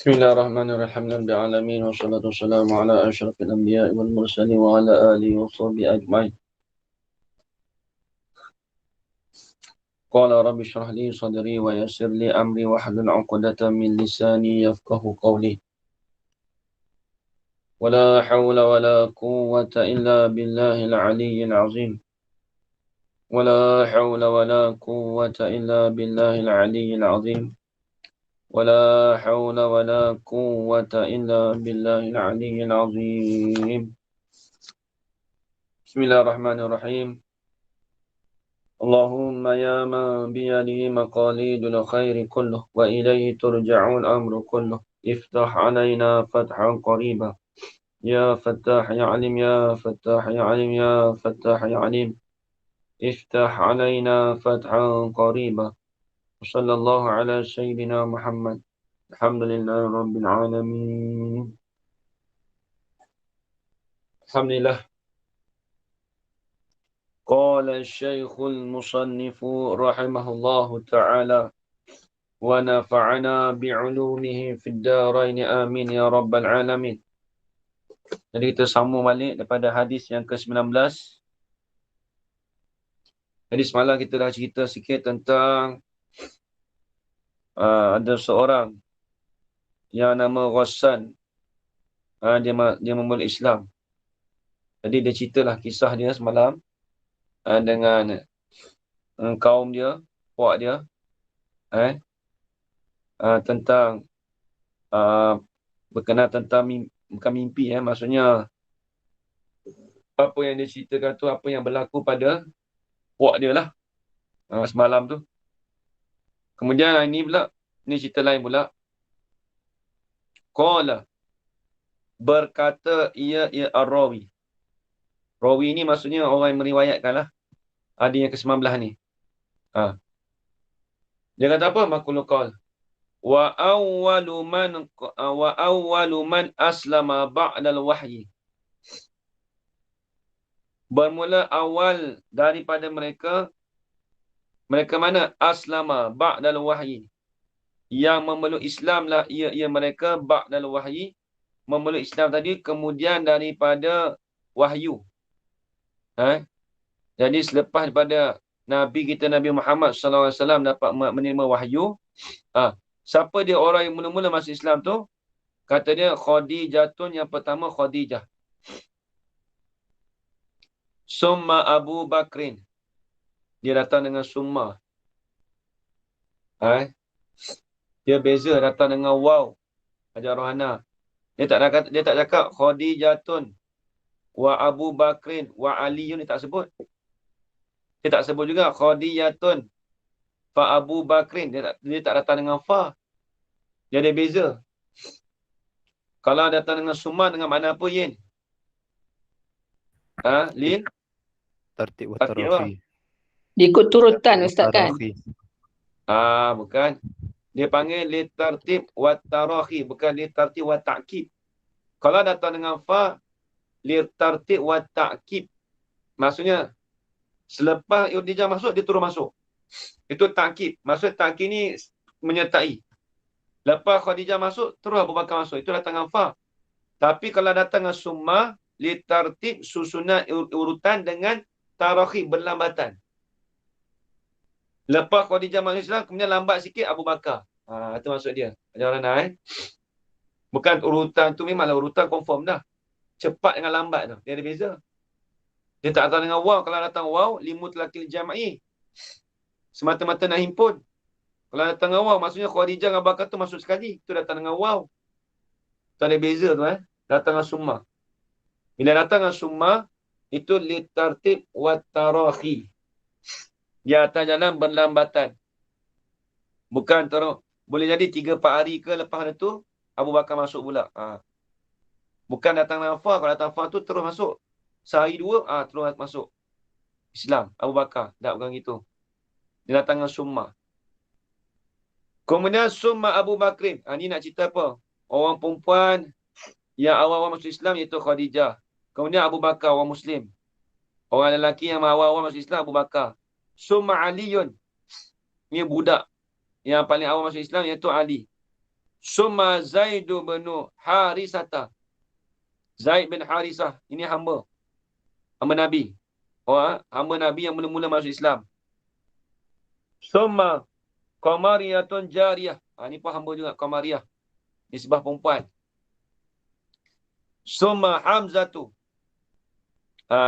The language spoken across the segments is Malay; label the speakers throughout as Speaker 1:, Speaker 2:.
Speaker 1: Bismillahirrahmanirrahim. Alhamdulillahi alamin wassalatu wassalamu ala asyrafil anbiya'i wal mursalin wa ala alihi wa sahbihi ajma'in. Qala rabbi shrah li sadri wa yassir li amri wahlul 'uqdatam min lisani yafqahu qawli. Wala hawla wala quwwata illa billahil 'aliyyil 'azim. Wala hawla wala quwwata illa billahil 'aliyyil 'azim. ولا حول ولا قوة إلا بالله العلي العظيم. بسم الله الرحمن الرحيم. اللهم يا من بيده مقاليد الخير كله وإليه ترجع الأمر كله افتح علينا فتحا قريبا يا فتاح يا عليم يا فتاح يا عليم يا فتاح يا عليم افتح علينا فتحا قريبا وصلى الله على سيدنا محمد. الحمد لله رب العالمين. الحمد لله. قال الشيخ المصنف رحمه الله تعالى ونفعنا بعلومه في الدارين آمين يا رب العالمين. Jadi kita sambung balik daripada hadis yang ke-19. Jadi semalam kita dah cerita sikit tentang ada seorang yang nama Ghassan. Dia memeluk Islam. Jadi dia ceritalah kisah dia semalam dengan kaum dia, puak dia, tentang berkenaan tentang bukan mimpi, maksudnya apa yang dia ceritakan tu, apa yang berlaku pada puak dia lah semalam tu. Kemudian ini cerita lain pula. Qala, berkata ia ar-rawi. Rawi ni maksudnya orang yang meriwayatkan lah. Ada yang ke-19 ni. Dia kata apa? Maqulul qaul. Wa awwalu man aslama ba'dal wahyi. Bermula awal daripada mereka mana? Aslama ba'dal wahyi. Yang memeluk Islam lah ia mereka ba'dal wahyi. Memeluk Islam tadi kemudian daripada wahyu. Jadi selepas daripada Nabi kita Nabi Muhammad SAW dapat menerima wahyu, siapa dia orang yang mula-mula masuk Islam tu? Kata dia Khadijatun, yang pertama Khadijah. Summa Abu Bakrin. Dia datang dengan summa. Dia beza datang dengan waw. Ajar Rohana. Dia tak cakap Khadijatun wa Abu Bakrin wa Aliyun, dia tak sebut. Dia tak sebut juga Khadijatun fa Abu Bakrin. Dia tak datang dengan fa. Dia ada beza. Kalau datang dengan summa dengan makna apa, Yin? Lin?
Speaker 2: Tartib wa tarafi.
Speaker 3: Diikut turutan Ustaz kan?
Speaker 1: Bukan. Dia panggil li tartib wa tarahi, bukan li tartib wa ta'kid. Kalau datang dengan fa, li tartib wa ta'kid. Maksudnya selepas Khadijah masuk, dia turun masuk. Itu ta'kid. Maksud ta'kid ni menyertai. Lepas Khadijah masuk, terus Abu Bakar masuk. Itu datang dengan fa. Tapi kalau datang dengan summa, li tartib, susunan urutan dengan tarahi, berlambatan. Lepas Khadijah masuk Islam, kemudian lambat sikit Abu Bakar. Itu maksud dia. Ajaran bukan urutan tu, memanglah urutan confirm dah. Cepat dengan lambat tu. Dia ada beza. Dia tak datang dengan waw. Kalau datang waw, limutlaqil jam'i. Semata-mata nak himpun. Kalau datang dengan waw, maksudnya Khadijah dengan Abu Bakar tu masuk sekali. Itu datang dengan waw. Tu ada beza tu. Datang dengan summa. Bila datang dengan summa, itu litartib wa tarahi. Di atas jalan berlambatan. Bukan terus. Boleh jadi 3-4 hari ke lepas itu, Abu Bakar masuk pula. Bukan datang dengan fa. Kalau datang fa tu terus masuk. Sehari 2, terus masuk Islam. Abu Bakar. Tak, bukan gitu. Dia datang dengan summa. Kemudian summa Abu Bakrin. Ni nak cerita apa? Orang perempuan yang awal-awal masuk Islam iaitu Khadijah. Kemudian Abu Bakar, orang Muslim. Orang lelaki yang awal-awal masuk Islam, Abu Bakar. Summa Aliyun. Ini budak yang paling awal masuk Islam iaitu Ali. Summa Zaid bin Harisata. Zaid bin Harisah. Ini hamba. Hamba Nabi. Hamba Nabi yang mula-mula masuk Islam. Summa Qamariyatun Jariyah. Ini pun hamba juga, Qamariyah. Nisbah perempuan. Summa Hamzatu.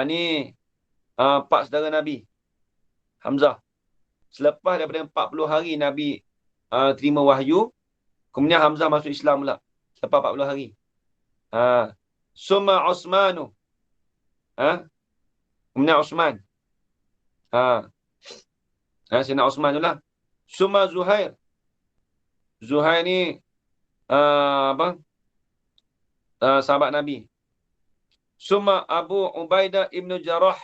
Speaker 1: Ni pak saudara Nabi. Hamzah. Selepas daripada 40 hari Nabi terima wahyu, kemudian Hamzah masuk Islam pula. Selepas 40 hari. Summa Osmanu. Kemudian Osman. Sayyidina Osman tu lah. Summa Zuhair. Zuhair ni sahabat Nabi. Summa Abu Ubaidah ibn Jarrah.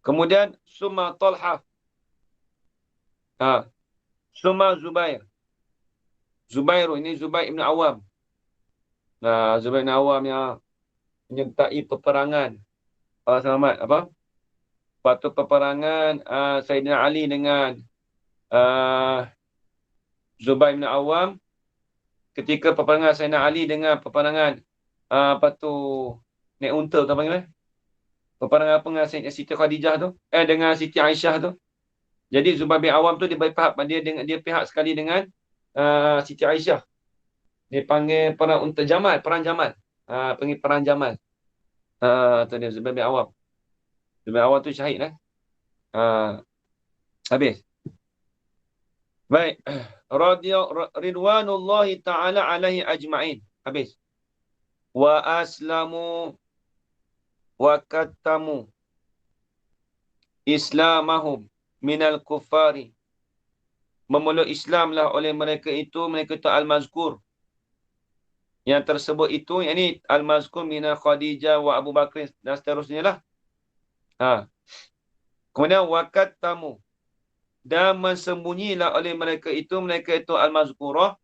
Speaker 1: Kemudian Summa Talha. Summa Zubair. Zubair ini Zubair ibn Awam. Zubair ibn Awam yang menyertai peperangan. Selamat waktu peperangan Sayyidina Ali dengan Zubair bin Awam, ketika peperangan Sayyidina Ali dengan peperangan naik unta tu panggil peperangan apa dengan Siti Khadijah tu, dengan Siti Aisyah tu. Jadi Zubair bin Awam tu dia berpihak, dia pihak sekali dengan Siti Aisyah. Dia panggil perang unta Jamal, perang Jamal. Panggil perang Jamal. Tu dia Zubair bin Awam. Zubair bin Awam tu syahid lah. Habis. Baik. Ridwanullahi ta'ala alaihi ajma'in. Habis. Wa aslamu wa kattamu islamahum minal kuffari. Memeluk Islamlah oleh mereka itu al-mazkur. Yang tersebut itu, yang ini al-mazkur minal Khadijah wa Abu Bakr dan seterusnya lah. Kemudian wakat tamu, dan mensembunyilah oleh mereka itu al-mazkurah,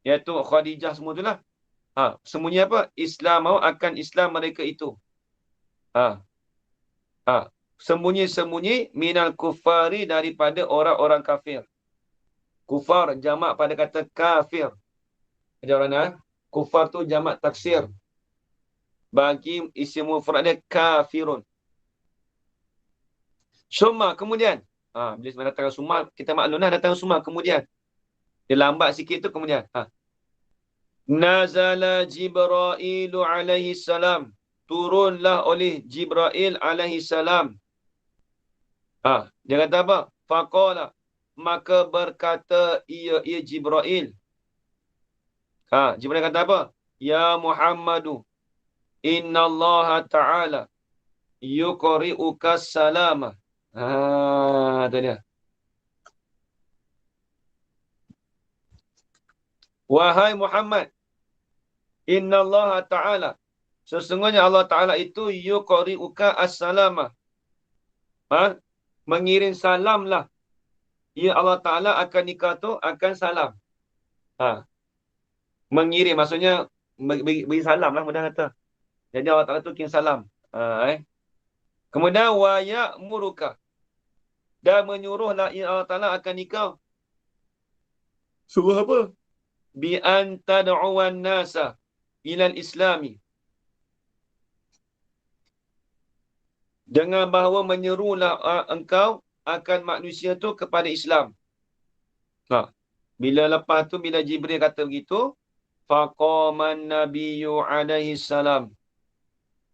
Speaker 1: iaitu Khadijah semua itulah. Sembunyi apa? Islam akan Islam mereka itu. Sembunyi-sembunyi minal kufari, daripada orang-orang kafir. Kufar jamak pada kata kafir. Ada kufar tu jamak taksir. Bagi isim mufrad dia kafirun. Summa, kemudian. Bila sebab datang summa, kita maklum lah datang summa kemudian. Dia lambat sikit tu kemudian. Nazala Jibrailu alaihi salam. Turunlah oleh Jibrail alaihi salam. Dia kata apa? Faqala, maka berkata ia Jibrail. Jibrail kata apa? Ya Muhammadu, inna Allah ta'ala yuqri'uka salama. Tu dia. Wahai Muhammad, inna Allah ta'ala, sesungguhnya Allah Ta'ala itu yuqri'uka as-salama. Mengirim salam lah. Ya Allah Ta'ala akan akan salam. Mengirim, maksudnya beri salam lah, mudah kata. Jadi Allah Ta'ala tu kirim salam. Kemudian wa ya'muruka, dan menyuruhlah Allah Ta'ala akan nikah. Suruh apa? Bi an tad'uwan nasa ilal islami. Dengan bahawa menyerulah engkau akan manusia tu kepada Islam. Bila lepas tu, bila Jibril kata begitu, faqaman nabiyyu alaihi salam,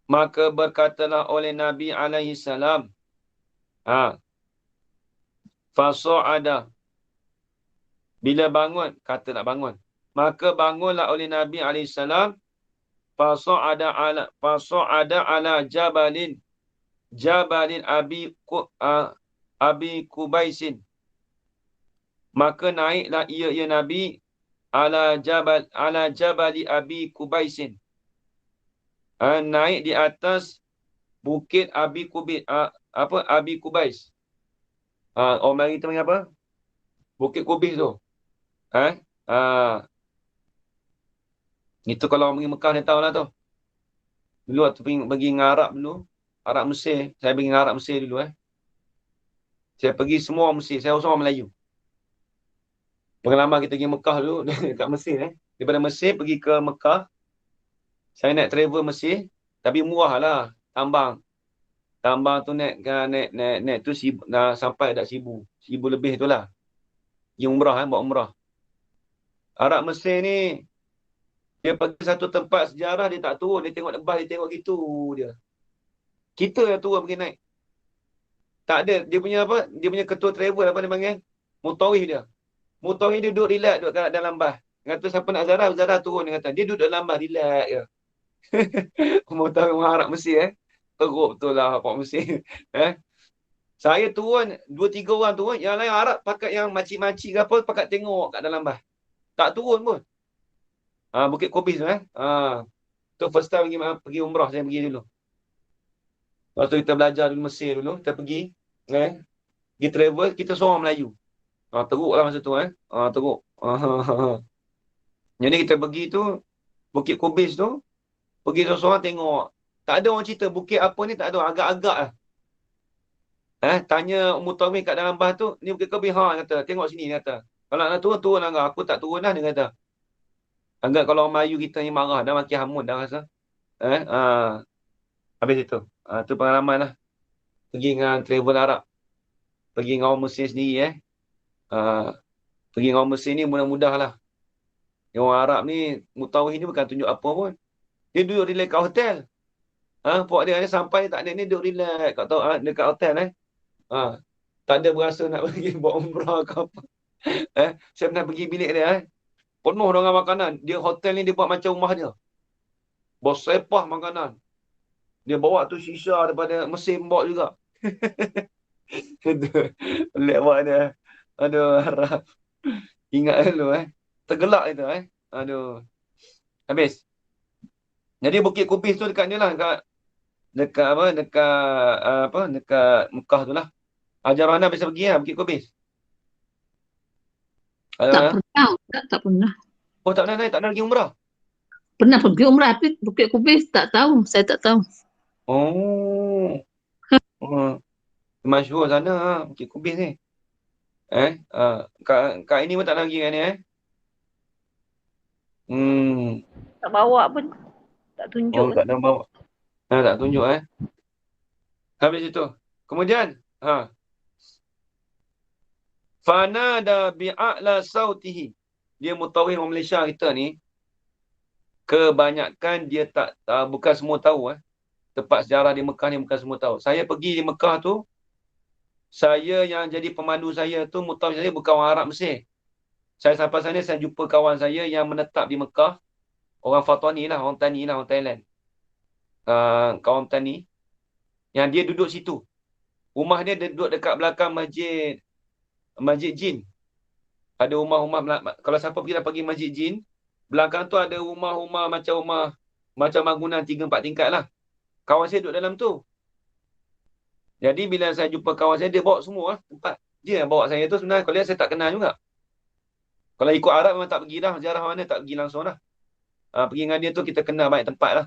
Speaker 1: maka berkatalah oleh Nabi alaihi salam. Fasa'ada, bila bangun, kata nak bangun, maka bangunlah oleh Nabi alaihi salam. Fasa'ada ala jabalin abi Kubaisin, maka naiklah ia Nabi ala jabali abi Kubaisin, naik di atas bukit Abi Kubais. Orang mari kita panggil apa? Bukit Kubis tu. Itu kalau orang pergi Mekah dia tahu lah tu. Dulu waktu pergi dengan Arab dulu, Arab Mesir, saya pergi dengan Arab Mesir dulu. Saya pergi semua orang Mesir, saya orang Melayu. Pengalaman kita pergi Mekah dulu dekat Mesir Daripada Mesir pergi ke Mekah. Saya naik travel Mesir, tapi murah lah tambang. Tambang tu naik tu sampai dah 1,000 lebih tu lah. Pergi umrah buat umrah. Arab Mesir ni dia pergi satu tempat sejarah dia tak turun, dia tengok lebah, dia tengok gitu dia. Kita yang turun pergi naik. Tak ada dia punya apa? Dia punya ketua travel apa dia panggil? Mutawif dia. Mutawif dia duduk relax duduk kat dalam bas. Dia kata siapa nak zarah, zarah turun dia kata. Dia duduk dalam bas relax je. Mutawif orang Arab Mesir teruk betul lah Pak Mesir. Saya turun 2-3 orang turun, yang lain Arab pakat yang makcik-makcik ke apa pakat tengok kat dalam bas. Tak turun pun. Bukit Kobis tu tu first time pergi umrah saya pergi dulu. Lepas tu kita belajar dulu Mesir dulu, kita pergi pergi travel, kita seorang Melayu. Teruk lah masa tu teruk. Jadi kita pergi tu Bukit Kobis tu, pergi seorang-seorang tengok. Tak ada orang cerita bukit apa ni, tak ada, agak-agak lah. Tanya Mutawif kat dalam bas tu, ni Bukit Kobis kata, tengok sini dia kata. Kalau nak turun, turun lah. Aku tak turun lah dia kata. Anggap kalau orang Melayu kita ni marah dah, makin hamun dah rasa. Habis itu. Tu pengalaman lah. Pergi dengan travel Arab. Pergi dengan orang Mesir sendiri pergi dengan orang Mesir ni mudah-mudah lah. Yang orang Arab ni, Mutawif ni bukan tunjuk apa pun. Dia duduk relax kat hotel. Puak dia sampai tak ada ni duduk relax kat dekat hotel tak ada berasa nak pergi buat umrah ke apa. Saya pernah pergi bilik dia penuh dengan makanan. Dia hotel ni dia buat macam rumah dia. Bersepah makanan. Dia bawa tu shisha daripada Mesir bawa juga. Pelik buat dia. Aduh, harap. Ingat dulu tergelak itu Aduh. Habis. Jadi Bukit Kupis tu dekat ni lah, dekat Mekah tu lah. Ajar Rahana bisa pergi Bukit Kupis.
Speaker 3: Tak pernah, tak pernah.
Speaker 1: Oh, tak pernah naik, tak pernah pergi umrah.
Speaker 3: Pernah pergi umrah tapi Bukit Kupis tak tahu, saya tak tahu.
Speaker 1: Oh. Masyhur sana Bukit Kupis ni. Kak ini pun tak nak pergi kan ni
Speaker 3: Tak bawa pun. Tak tunjuk.
Speaker 1: Tak ada bawa. Tak tunjuk Habis itu. Kemudian fanada bi'a'la sautihi. Dia Mutawif orang Malaysia kita ni, kebanyakan dia tak bukan semua tahu tempat sejarah di Mekah ni bukan semua tahu. Saya pergi di Mekah tu, saya yang jadi pemandu saya tu Mutawif saya bukan orang Arab Mesir. Saya sampai sana saya jumpa kawan saya yang menetap di Mekah, orang Fatani lah, orang tani lah, orang Thailand. Kawan tani yang dia duduk situ. Rumah dia duduk dekat belakang masjid Jin. Ada rumah-rumah, kalau siapa pergi Masjid Jin, belakang tu ada rumah-rumah macam bangunan 3-4 tingkat lah. Kawan saya duduk dalam tu. Jadi bila saya jumpa kawan saya, dia bawa semua tempat. Dia yang bawa saya tu sebenarnya, kalau saya tak kenal juga. Kalau ikut Arab memang tak pergi dah, sejarah mana tak pergi langsung dah. Pergi dengan dia tu kita kenal banyak tempat lah.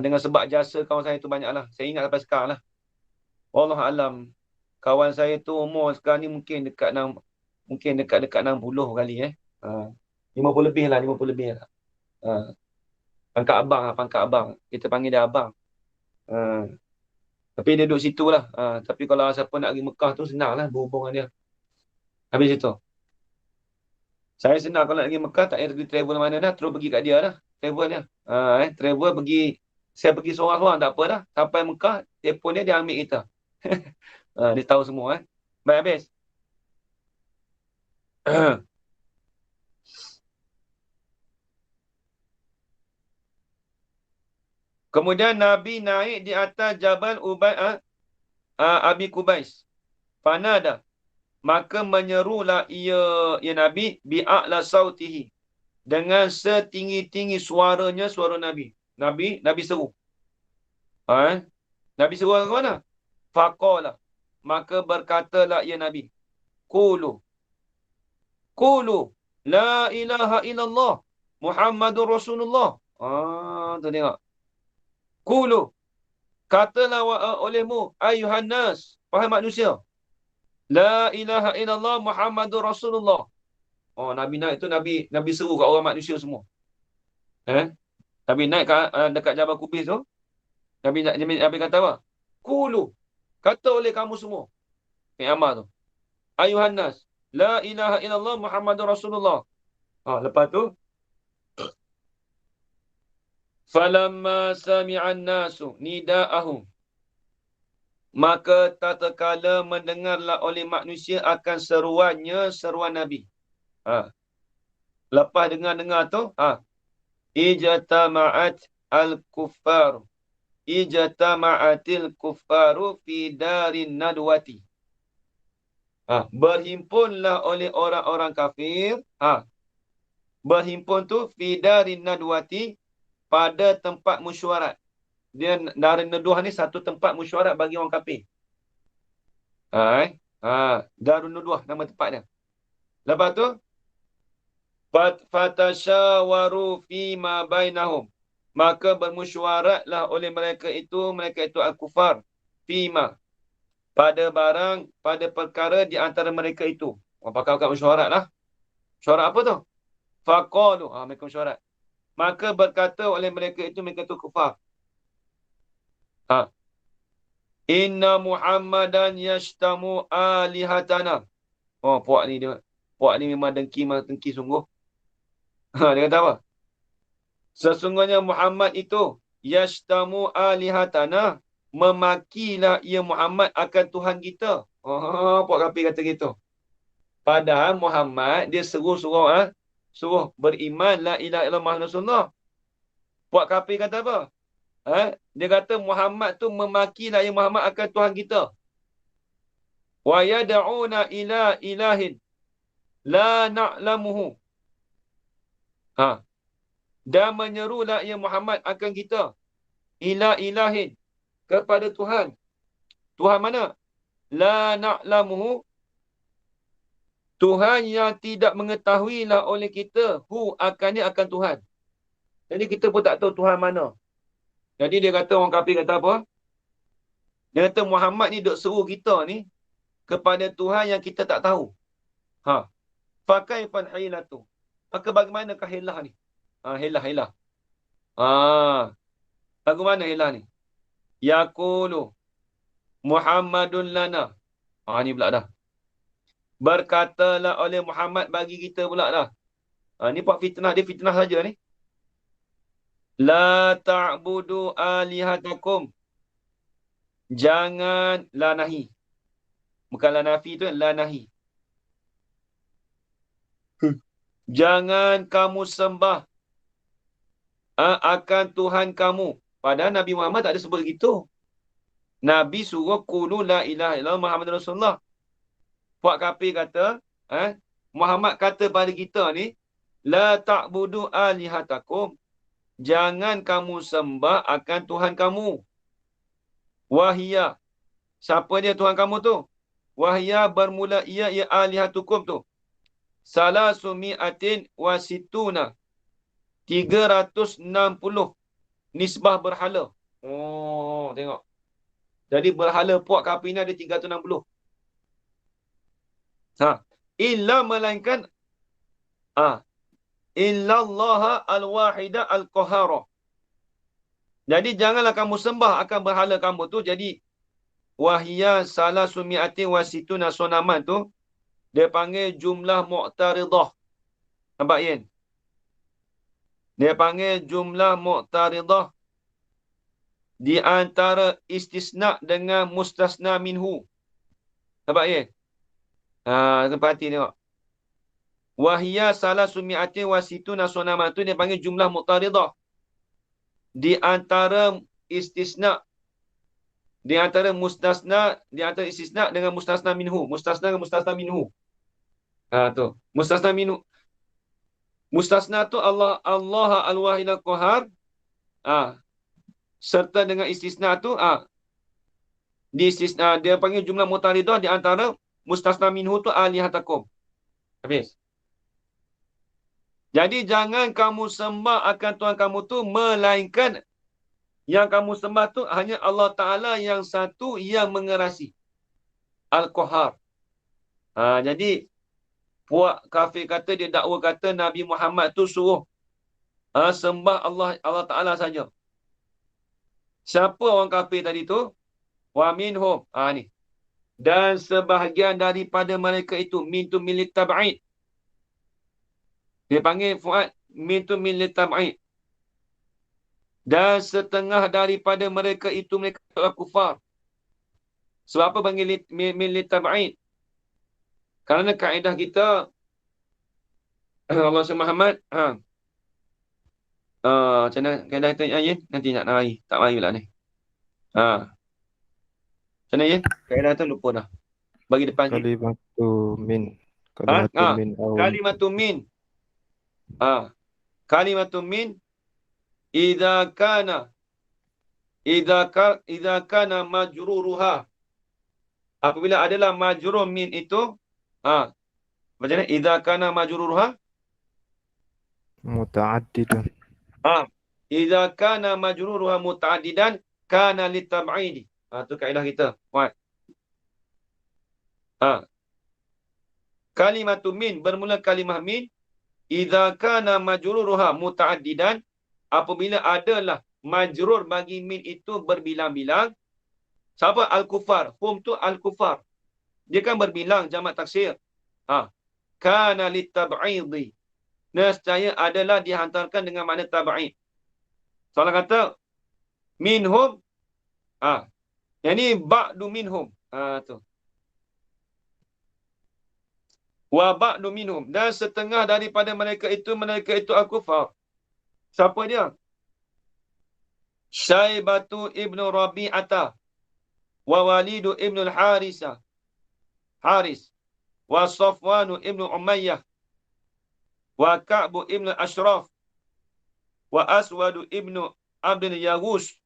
Speaker 1: Dengan sebab jasa kawan saya tu banyak lah. Saya ingat sampai sekarang lah. Wallahualam. Kawan saya tu umur sekarang ni mungkin dekat 60 kali 50 lebih lah. Pangkat abang. Kita panggil dia abang. Tapi dia duduk situ lah. Tapi kalau siapa nak pergi Mekah tu senang lah berhubung dengan dia. Habis itu. Saya senang kalau nak pergi Mekah, tak payah pergi travel mana dah, terus pergi kat dia lah. Travel dia. Travel pergi, saya pergi seorang-seorang tak apa dah. Sampai Mekah, telefon dia ambil kita. Dia tahu semua Baik, habis. Kemudian Nabi naik di atas Jabal Abi Kubais. Fanada. Maka menyerulah ia Nabi bi'a'la sautihi. Dengan setinggi-tinggi suaranya, suara Nabi. Nabi seru. Nabi seru ke mana? Faqala. Maka berkatalah ia Nabi. Qulu. La ilaha illallah. Muhammadur Rasulullah. Tu tengok. Qulu. Katalah olehmu, ayuhan nas. Wahai manusia. La ilaha illallah Muhammadur Rasulullah. Oh, Nabi naik tu Nabi seru kat orang manusia semua. Nabi naik dekat Jabal Kubis tu. Nabi kata apa? Qulu. Kata oleh kamu semua. Ammar tu. Ayuhan nas, la ilaha illallah Muhammadur Rasulullah. Lepas tu falamma sami'an nasu nida'ahum, maka tatkala mendengarlah oleh manusia akan seruan Nabi. Lepas dengar tu, ijtama'at al-kuffar. Ijtama'atil kuffaru fi darin nadwati. Berhimpunlah oleh orang-orang kafir. Berhimpun tu fi darin nadwati, pada tempat mesyuarat. Dia darin nadwah ni satu tempat mesyuarat bagi orang kafir. Darun nadwah nama tempat dia. Lepas tu fatasyawaru fi ma bainahum, maka bermesyuaratlah oleh mereka itu al-kufar, fima, pada perkara di antara mereka itu. Pakar mesyuarat lah. Mesyuarat apa tu? Faqalu, mereka mesyuarat. Maka berkata oleh mereka itu kufar. Inna Muhammadan yashtamu alihatana. Puak ni memang dengki sungguh. Dia kata apa? Sesungguhnya Muhammad itu yashtamu alihatana, memakilah ia Muhammad akan Tuhan kita. Puak kafir kata gitu. Padahal Muhammad dia suruh beriman la ilaha illallah Muhammadur Rasulullah. Puak kafir kata apa? Dia kata Muhammad tu memakilah ia Muhammad akan Tuhan kita. Wa yad'una ila ilahin la na'lamuhu. Dan menyerulah ia Muhammad akan kita ila ilahin, kepada Tuhan. Tuhan mana? La na'lamuhu, Tuhan yang tidak mengetahuilah oleh kita akan Tuhan. Jadi kita pun tak tahu Tuhan mana. Jadi dia kata, orang kafir kata apa? Dia kata Muhammad ni duk seru kita ni kepada Tuhan yang kita tak tahu. Fakaifan hilatu. Maka bagaimanakah hilah ni? Hilah. Bagaimana hilah ni? Yaqulu Muhammadun lana. Ni pula dah. Berkatalah oleh Muhammad bagi kita pula dah. Ni buat fitnah. Dia fitnah saja ni. La ta'budu alihatakum. Jangan, la nahi. Bukan la nafi tu, la nahi. Jangan kamu sembah akan Tuhan kamu. Padahal Nabi Muhammad tak ada sebut gitu. Nabi suruh qulu la ilaha illallah Muhammadur Rasulullah. Puak kafir kata, Muhammad kata pada kita ni, la ta'budu alihatakum. Jangan kamu sembah akan Tuhan kamu. Wahia. Siapa dia Tuhan kamu tu? Wahia bermula ia alihatukum tu. Salasumi'atin wasituna. 360 nisbah berhala. Tengok. Jadi berhala puak kafir ni ada 360. Illa melainkan illallaha al-wahida al-qahara. Jadi janganlah kamu sembah akan berhala kamu tu. Jadi wahia salasumi'atin wasituna sonaman tu dia panggil jumlah mu'taridah. Nampak Yen? Dia panggil jumlah mu'taridah di antara istisna dengan mustasna minhu. Nampak Yen? Perhati tengok. Wahia salasumi'atin wasituna sonaman tu dia panggil jumlah mu'taridah. Di antara istisna, di antara mustasna, di antara istisna dengan mustasna minhu. Mustasna dengan mustasna minhu. Tu. Mustasna minhu. Mustasna tu Allah al-wahid al-qahar. Serta dengan istisna tu di istisna dia panggil jumlah mutaridah di antara mustasna minhu tu alihatakum. Habis. Jadi jangan kamu sembah akan Tuhan kamu tu melainkan yang kamu sembah tu hanya Allah Ta'ala yang satu yang mengerasi. Al-Qahar. Jadi puak kafir kata, dia dakwa kata Nabi Muhammad tu suruh sembah Allah Ta'ala saja. Siapa orang kafir tadi tu? Wa minhum. Ni. Dan sebahagian daripada mereka itu, min tu milit tab'id. Dia panggil Fuad, min tu milit tab'id. Dan setengah daripada mereka itu, mereka adalah kufar. Sebab apa panggil milit tab'id? Kerana kaedah kita, Allah Muhammad, macam mana kaedah kita, Yin? Nanti nak mari. Tak mari pula ni. Macam mana, Yin? Kaedah tu lupa dah. Bagi depan sikit.
Speaker 2: Kalimatu min. Kalimatu min.
Speaker 1: Kalimatu min. Kalimatu min. Idza kana majruruha. Apabila adalah majrur min itu, macam mana? Idza kana majruruha.
Speaker 2: Muta'addidun.
Speaker 1: Idza kana majruruha muta'addidan kana litab'idi. Tu kaedah kita. Puan. Kalimatu min, bermula kalimah min. Idza kana majruruha muta'addidan, apabila adalah majrur bagi min itu berbilang-bilang. Siapa? Al-kufar. Hum tu al-kufar. Dia kan berbilang, jamak taksir. Kana litab'idi. Nescaya adalah dihantarkan dengan makna tab'id. Soalan kata, minhum. Yang ni ba'du minhum. Tu. Wa ba'du minhum. Dan setengah daripada mereka itu al-kufar. Siapa dia? Syaibatu ibnu Rabi'ata. Wa walidu ibnu al-Harisah. Haris. Wa Safwanu ibnu Umayyah. Wa Ka'bu ibnu Ashraf. Wa Aswadu ibnu Abdul Yaghus.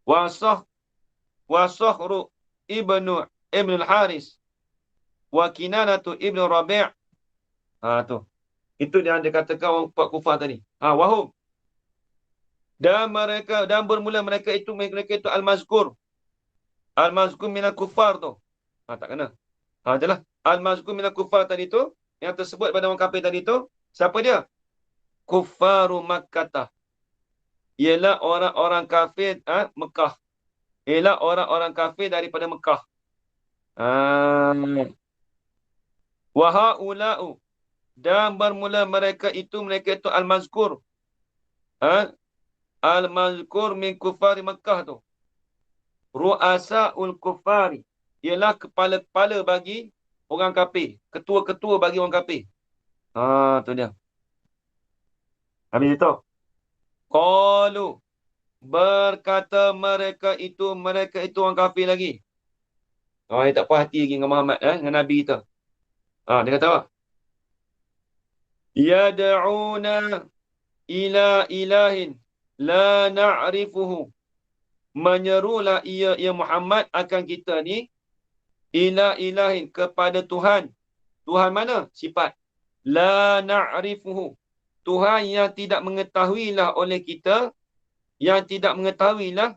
Speaker 1: Wa Sakhru ibnu al-Haris. Wa Kinanatu ibnu Rabi'. Tu. Itu yang dikatakan orang kuat kufar tadi. Wahum. Dan bermula mereka itu al-mazkur. Al-mazkur minal kufar tu. Tak kena. Jelas. Al-mazkur minal kufar tadi tu, yang tersebut pada orang kafir tadi tu, siapa dia? Kuffaru Makkah. Ialah orang-orang kafir Mekah. Ialah orang-orang kafir daripada Mekah. Wa ha'ula'u. Dan bermula mereka itu al-mazkur. Al-mazkur min kufari Mekah tu. Ru'asa'ul kufari. Ialah kepala-kepala bagi orang kafir. Ketua-ketua bagi orang kafir. Tu dia. Habis itu. Qalu. Berkata mereka itu orang kafir lagi. Dia tak puas hati lagi dengan Muhammad, dengan Nabi kita. Dia kata apa? Yad'una ila ilahin la na'rifuhu. Menyerulah ia Muhammad akan kita ni ila ilahin, kepada Tuhan. Tuhan mana? Sifat. La na'rifuhu. Tuhan yang tidak mengetahuilah oleh kita, yang tidak mengetahuilah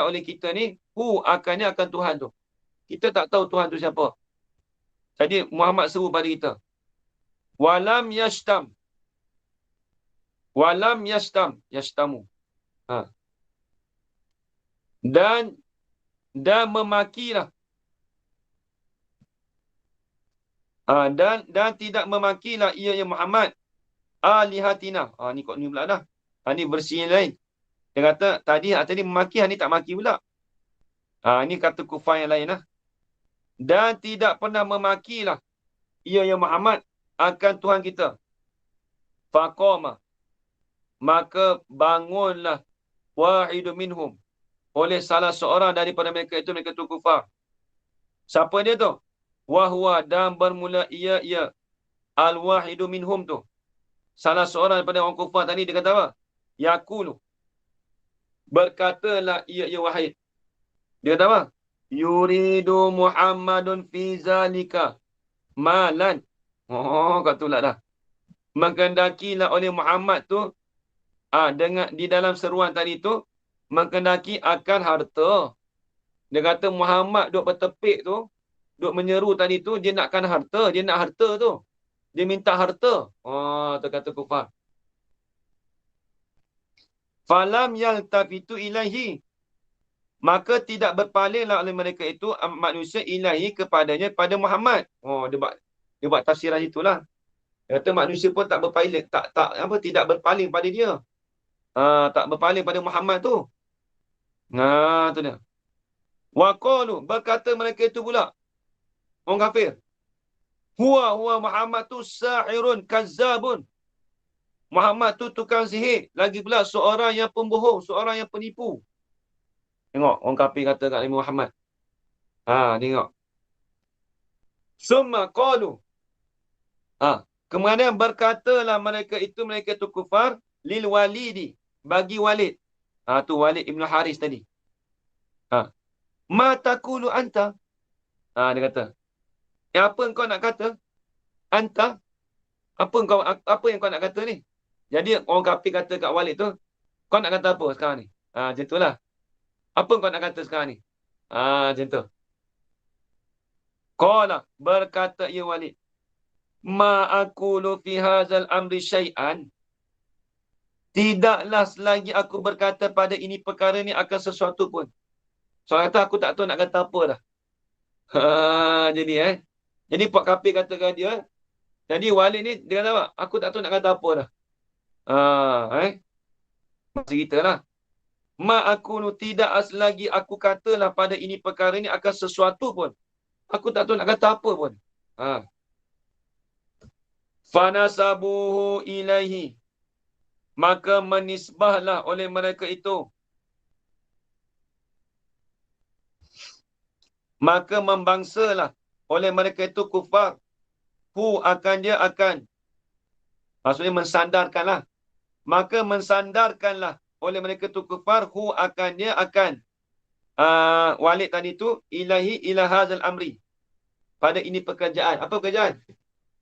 Speaker 1: oleh kita ni, akannya akan Tuhan tu. Kita tak tahu Tuhan tu siapa. Jadi Muhammad seru pada kita. Walam yashtamu. Dan memakilah. Dan tidak memakilah ia Muhammad alihatina. Ni kok ni pula dah. Ni versi yang lain. Dia kata tadi memaki, ni tak maki pula. Ini kata kufar yang lain lah. Dan tidak pernah memakilah ia Muhammad akan Tuhan kita. Faqama. Maka bangunlah wahidu minhum, oleh salah seorang daripada mereka itu kufar. Siapa dia tu? Wahwa, dan bermula ia al-wahidu minhum tu. Salah seorang daripada orang kufar tadi, dia kata apa? Yaqulu. Berkatalah ia wahid. Dia kata apa? Yuridu Muhammadun fi zalika malan. Katalah dah. Mengendakilah oleh Muhammad tu, dengan di dalam seruan tadi tu, mengendaki akan harta. Dia kata Muhammad duk bertepik tu, duk menyeru tadi tu, dia nakkan harta. Dia nak harta tu. Dia minta harta. Tu kata kufar. Falam yaltafitu ilaihi. Maka tidak berpalinglah oleh mereka itu manusia ilahi kepadanya, pada Muhammad. Dia buat tafsiran itulah. Dia kata manusia pun tak berpaling, tidak berpaling pada dia. Tak berpaling pada Muhammad tu. Tu dia. Wa qalu, berkata mereka itu pula, orang kafir. Huwa Muhammad tu sahirun kazzabun. Muhammad tu tukang sihir. Lagi pula seorang yang pembohong, seorang yang penipu. Tengok, orang kafir kata kat Nabi Muhammad. Tengok. Summa qalu. Kemudian berkatalah mereka itu kufar lil walidi, bagi Walid. Tu Walid Ibn Haris tadi. Ma taqulu anta? Dia kata, apa engkau nak kata? Anta? Apa yang kau nak kata ni? Jadi orang kafir kata kat Walid tu, kau nak kata apa sekarang ni? Macam itulah. Apa kau nak kata sekarang ni? Macam tu. Qala, berkata ya Walid, ma aqulu fi hadzal amri syai'an. Tidaklah selagi aku berkata pada ini perkara ni akan sesuatu pun. So kata aku tak tahu nak kata apa dah. Jadi Pak Kafir katakan dia. Jadi Walid ni dia kata apa? Aku tak tahu nak kata apa dah. Masih kita lah. Ma aku tidak selagi aku katalah pada ini perkara ni akan sesuatu pun. Aku tak tahu nak kata apa pun. Fanasabuhu ilaihi. Maka menisbahlah oleh mereka itu. Maka membangsalah oleh mereka itu kufar. Dia akan. Maksudnya mensandarkanlah. Maka mensandarkanlah oleh mereka itu kufar. Dia akan. Walid tadi itu. Ilahi ila hazal amri. Pada ini pekerjaan. Apa pekerjaan?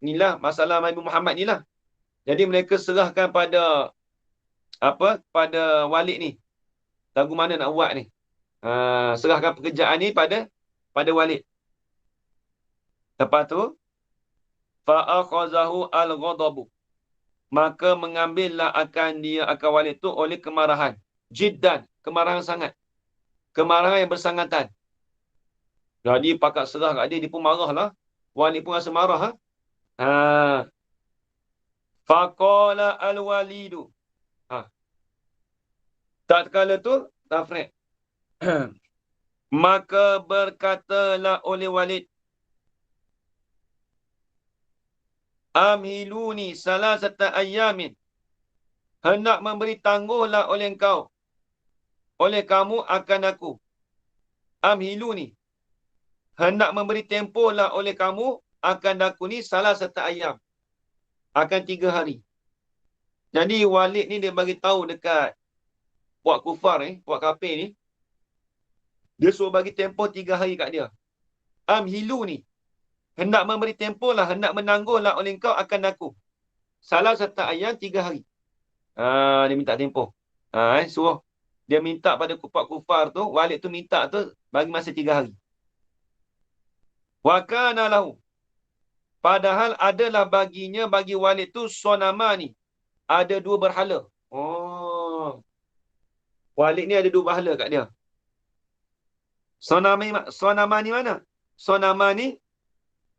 Speaker 1: Inilah masalah Nabi Muhammad ni lah. Jadi mereka serahkan pada pada Walid ni. Lagu mana nak buat ni? Serahkan pekerjaan ni pada Walid. Lepas tu fa'akhazahu al-ghadabu. Maka mengambillah akan Walid tu oleh kemarahan. Jiddan, kemarahan sangat. Kemarahan yang bersangatan. Jadi pakat serah kat dia pun marahlah. Walid pun rasa marah. Faqala al-walidu. Tatkala tu tafriq. Maka berkatalah oleh Walid, amhiluni salasata ayyamin. Hendak memberi tangguhlah oleh engkau, oleh kamu akan aku. Amhiluni. Hendak memberi tempohlah oleh kamu akan aku ni salasata ayyam. Akan 3 hari. Jadi Walid ni dia bagi tahu dekat puak kufar ni, puak kafir ni. Dia suruh bagi tempoh 3 hari kat dia. Amhilu ni. Hendak memberi tempoh lah, hendak menangguhlah oleh engkau akan aku. Salah satu ayat 3 hari. Dia minta tempoh. Suruh. Dia minta pada puak kufar tu, Walid tu minta tu bagi masa 3 hari. Wa kana lahu. Padahal adalah baginya, bagi Walid tu sonama ni. Ada 2 berhala. Walid ni ada 2 berhala kat dia. Sonama ni mana? Sonama ni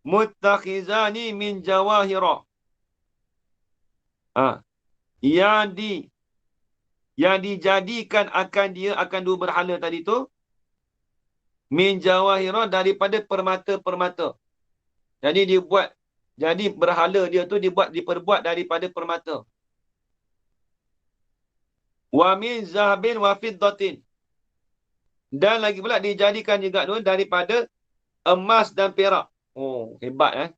Speaker 1: muttakhizani min jawahira. Yang dijadikan akan dia, akan 2 berhala tadi tu, min jawahira, daripada permata-permata. Jadi berhala dia tu diperbuat daripada permata. Wa min zahabin wa fiddatin. Dan lagi pula dijadikan juga tu daripada emas dan perak. Hebat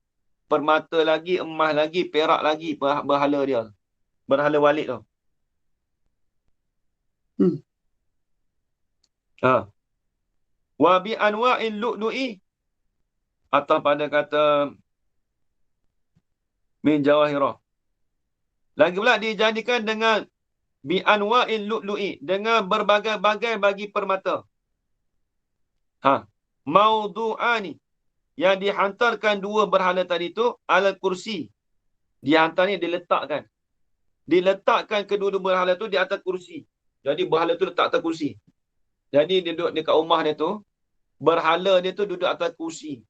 Speaker 1: Permata lagi, emas lagi, perak lagi berhala dia. Berhala Walid tu. Wa bi anwa'il lu'lu'i, atau pada kata min jawahirah. Lagi pula dijadikan dengan bi anwa'il lu'lu'i, dengan berbagai-bagai bagi permata. Maudu'ani, yang dihantarkan dua berhala tadi tu ala kursi. Dihantar ni diletakkan. Diletakkan kedua-dua berhala tu di atas kursi. Jadi berhala tu letak atas kursi. Jadi dia duduk dekat rumah dia tu, berhala dia tu duduk atas kursi.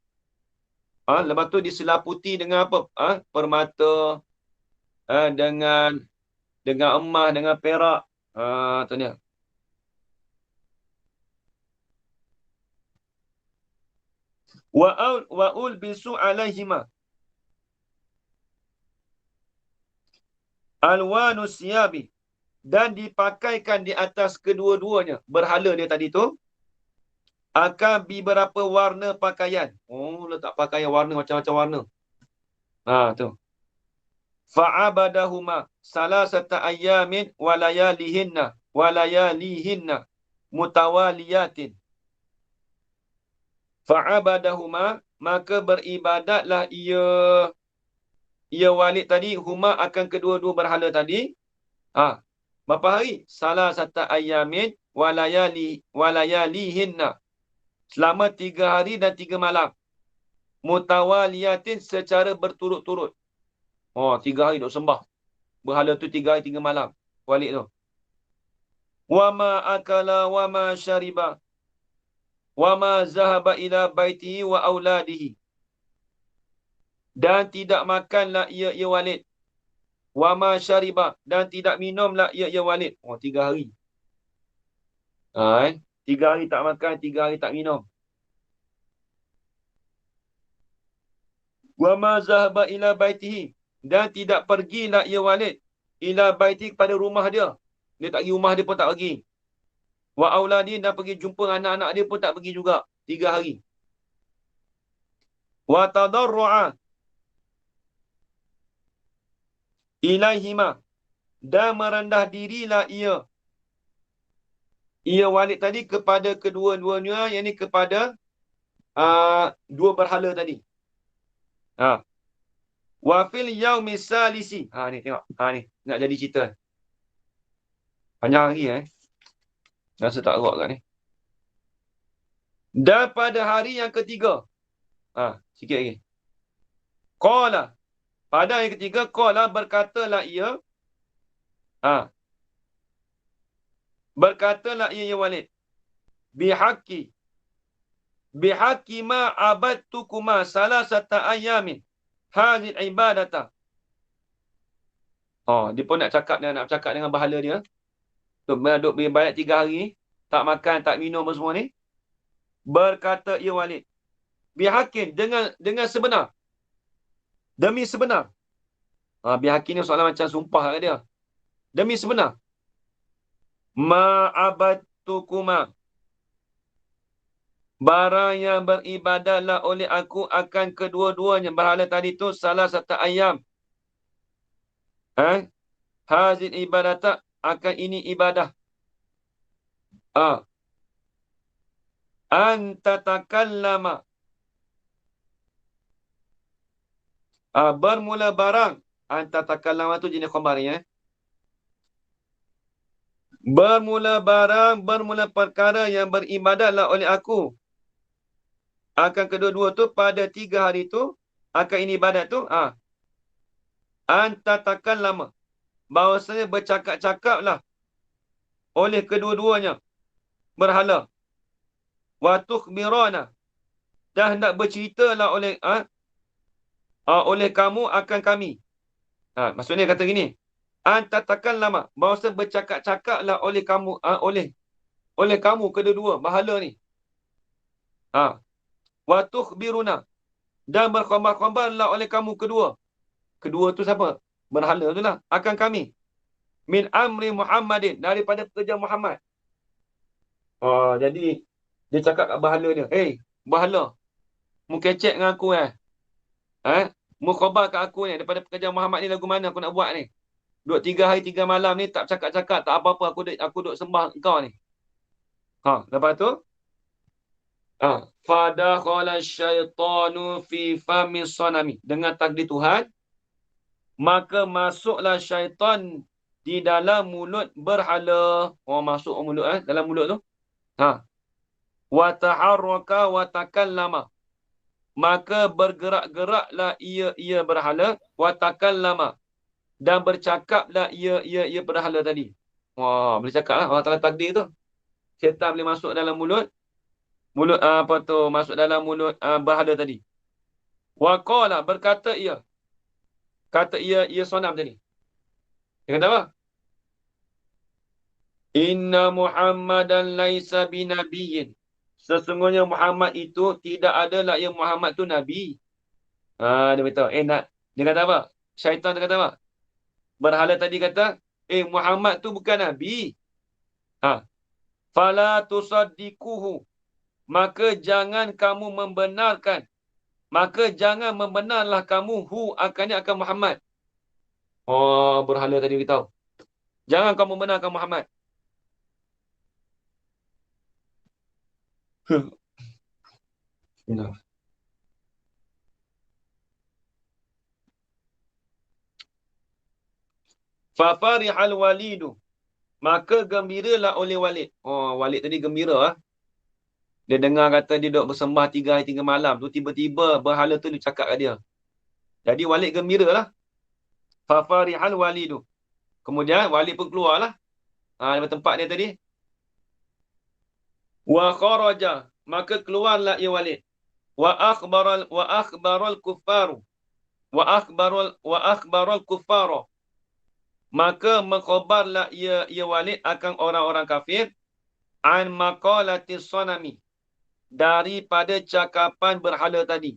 Speaker 1: Lepas tu diselaputi dengan apa? Permata, dengan emas, dengan perak. Tu dia. Wa'ul bisu alaihima alwanu siyabi, dan dipakaikan di atas kedua-duanya berhala dia tadi tu akan beberapa warna pakaian. Letak pakaian warna macam-macam warna. Tu. Fa'abadahuma salasata ayyamin walayalihinna mutawaliyatin. Fa'abadahuma, maka beribadatlah ia Walid tadi huma akan kedua-dua berhala tadi. Berapa hari? Salasata ayyamin walayalihinna, selama 3 hari dan 3 malam. Mutawaliyatin, secara berturut-turut. 3 hari duk sembah berhala tu, 3 hari 3 malam Walid tu. Wama akala wama syariba wama zahaba ila baitihi wa auladihi, dan tidak makanlah ia Walid. Wama syariba, dan tidak minumlah ia Walid. 3 hari. 3 hari tak makan, 3 hari tak minum. Wama zahaba ila baitihi, dan tidak pergilah ia Walid ila baiti, kepada rumah dia. Dia tak pergi rumah dia pun tak pergi. Wa auladi, dan pergi jumpa anak-anak dia pun tak pergi juga. 3 hari. Wa tadarru'a ilaihima, dan merendah dirilah ia Walid tadi kepada kedua-duanya, yakni kepada dua berhala tadi. Wa fil yaumi salisi. Ni tengok. Ni nak jadi cerita. Panjang lagi rasa tak erat kat ni. Dan pada hari yang ketiga. Sikit lagi. Qala, pada hari ketiga, qala, berkatalah ia. Berkatalah ia Walid. Bihaqi ma abadtukuma salasata ayamin hadhihi ibadata. Dia pun nak cakap dengan berhala dia. Duk beribadat 3 hari, tak makan, tak minum semua ni. Berkata ia Walid, bihaqin, dengan sebenar. Demi sebenar. Bihaqin ni soalan macam sumpah kat dia. Demi sebenar. Ma'abadtukuma, barang yang beribadahlah oleh aku akan kedua-duanya berhala tadi tu salah satu ayam. Hazin ibadata, akan ini ibadah. Anta takallama, bermula barang. Anta takallama tu jenis khabar ya. Bermula perkara yang beribadahlah oleh aku akan kedua-dua tu pada 3 hari tu, akan ini ibadat tu. Anta takallama, bahawasanya bercakap-cakaplah oleh kedua-duanya berhala. Wa tukhbirana, dan hendak berceritalah oleh kamu akan kami. Maksudnya kata gini, anta takallama, bahawasanya bercakap-cakaplah oleh kamu, oleh kamu kedua-dua berhala ni. Wa tukhbiruna, dan berkhabar-khabarlah oleh kamu kedua. Kedua tu siapa? Berhala tu lah. Akan kami. Min amri Muhammadin, daripada pekerja Muhammad. Jadi dia cakap kat berhala dia, berhala, mu kecek dengan aku mu khabar kat aku ni, daripada pekerja Muhammad ni lagu mana aku nak buat ni. Duduk 3 hari 3 malam ni tak cakap-cakap, tak apa-apa, aku duduk sembah engkau ni. Lepas tu fadakhala syaitanu fi fami sanami, dengan takdir Tuhan, maka masuklah syaitan di dalam mulut berhala. Masuk mulut dalam mulut tu. Wa taharraka wa takallama, maka bergerak-geraklah ia berhala, wa takallama, dan bercakaplah ia berhala tadi. Wah, boleh cakap lah. Allah Ta'ala takdir tu. Syaitan boleh masuk dalam mulut, masuk dalam mulut berhala tadi. Wa qala, berkata ia. Kata ia sonam tadi. Dia kata apa? Inna Muhammadan laisa binabiyyin. Sesungguhnya Muhammad itu tidak adalah yang Muhammad tu Nabi. Dia beritahu. Dia kata apa? Syaitan dia kata apa? Berhala tadi kata, Muhammad tu bukan Nabi. Fala tusaddiquhu. Maka jangan kamu membenarkan. Maka jangan membenarlah kamu akan Muhammad. Berhala tadi beritahu. Jangan kamu membenarkan Muhammad. Bismillah. Fafarihal walidu. Maka gembiralah oleh Walid. Walid tadi gembira lah. Dia dengar kata dia duduk bersembah 3 hari 3 malam tu, tiba-tiba berhala tu dia cakap kat dia. Jadi Walid gembira lah. Fafarihal walidu. Kemudian Walid pun keluar lah. Dari tempat dia tadi. Wa kharaja. Maka keluarlah ia Walid. Wa akhbaral kuffaru. Wa akhbaral kuffara. Maka mengkhabarlah ia Walid akan orang-orang kafir an maqalatis sanami, daripada cakapan berhala tadi.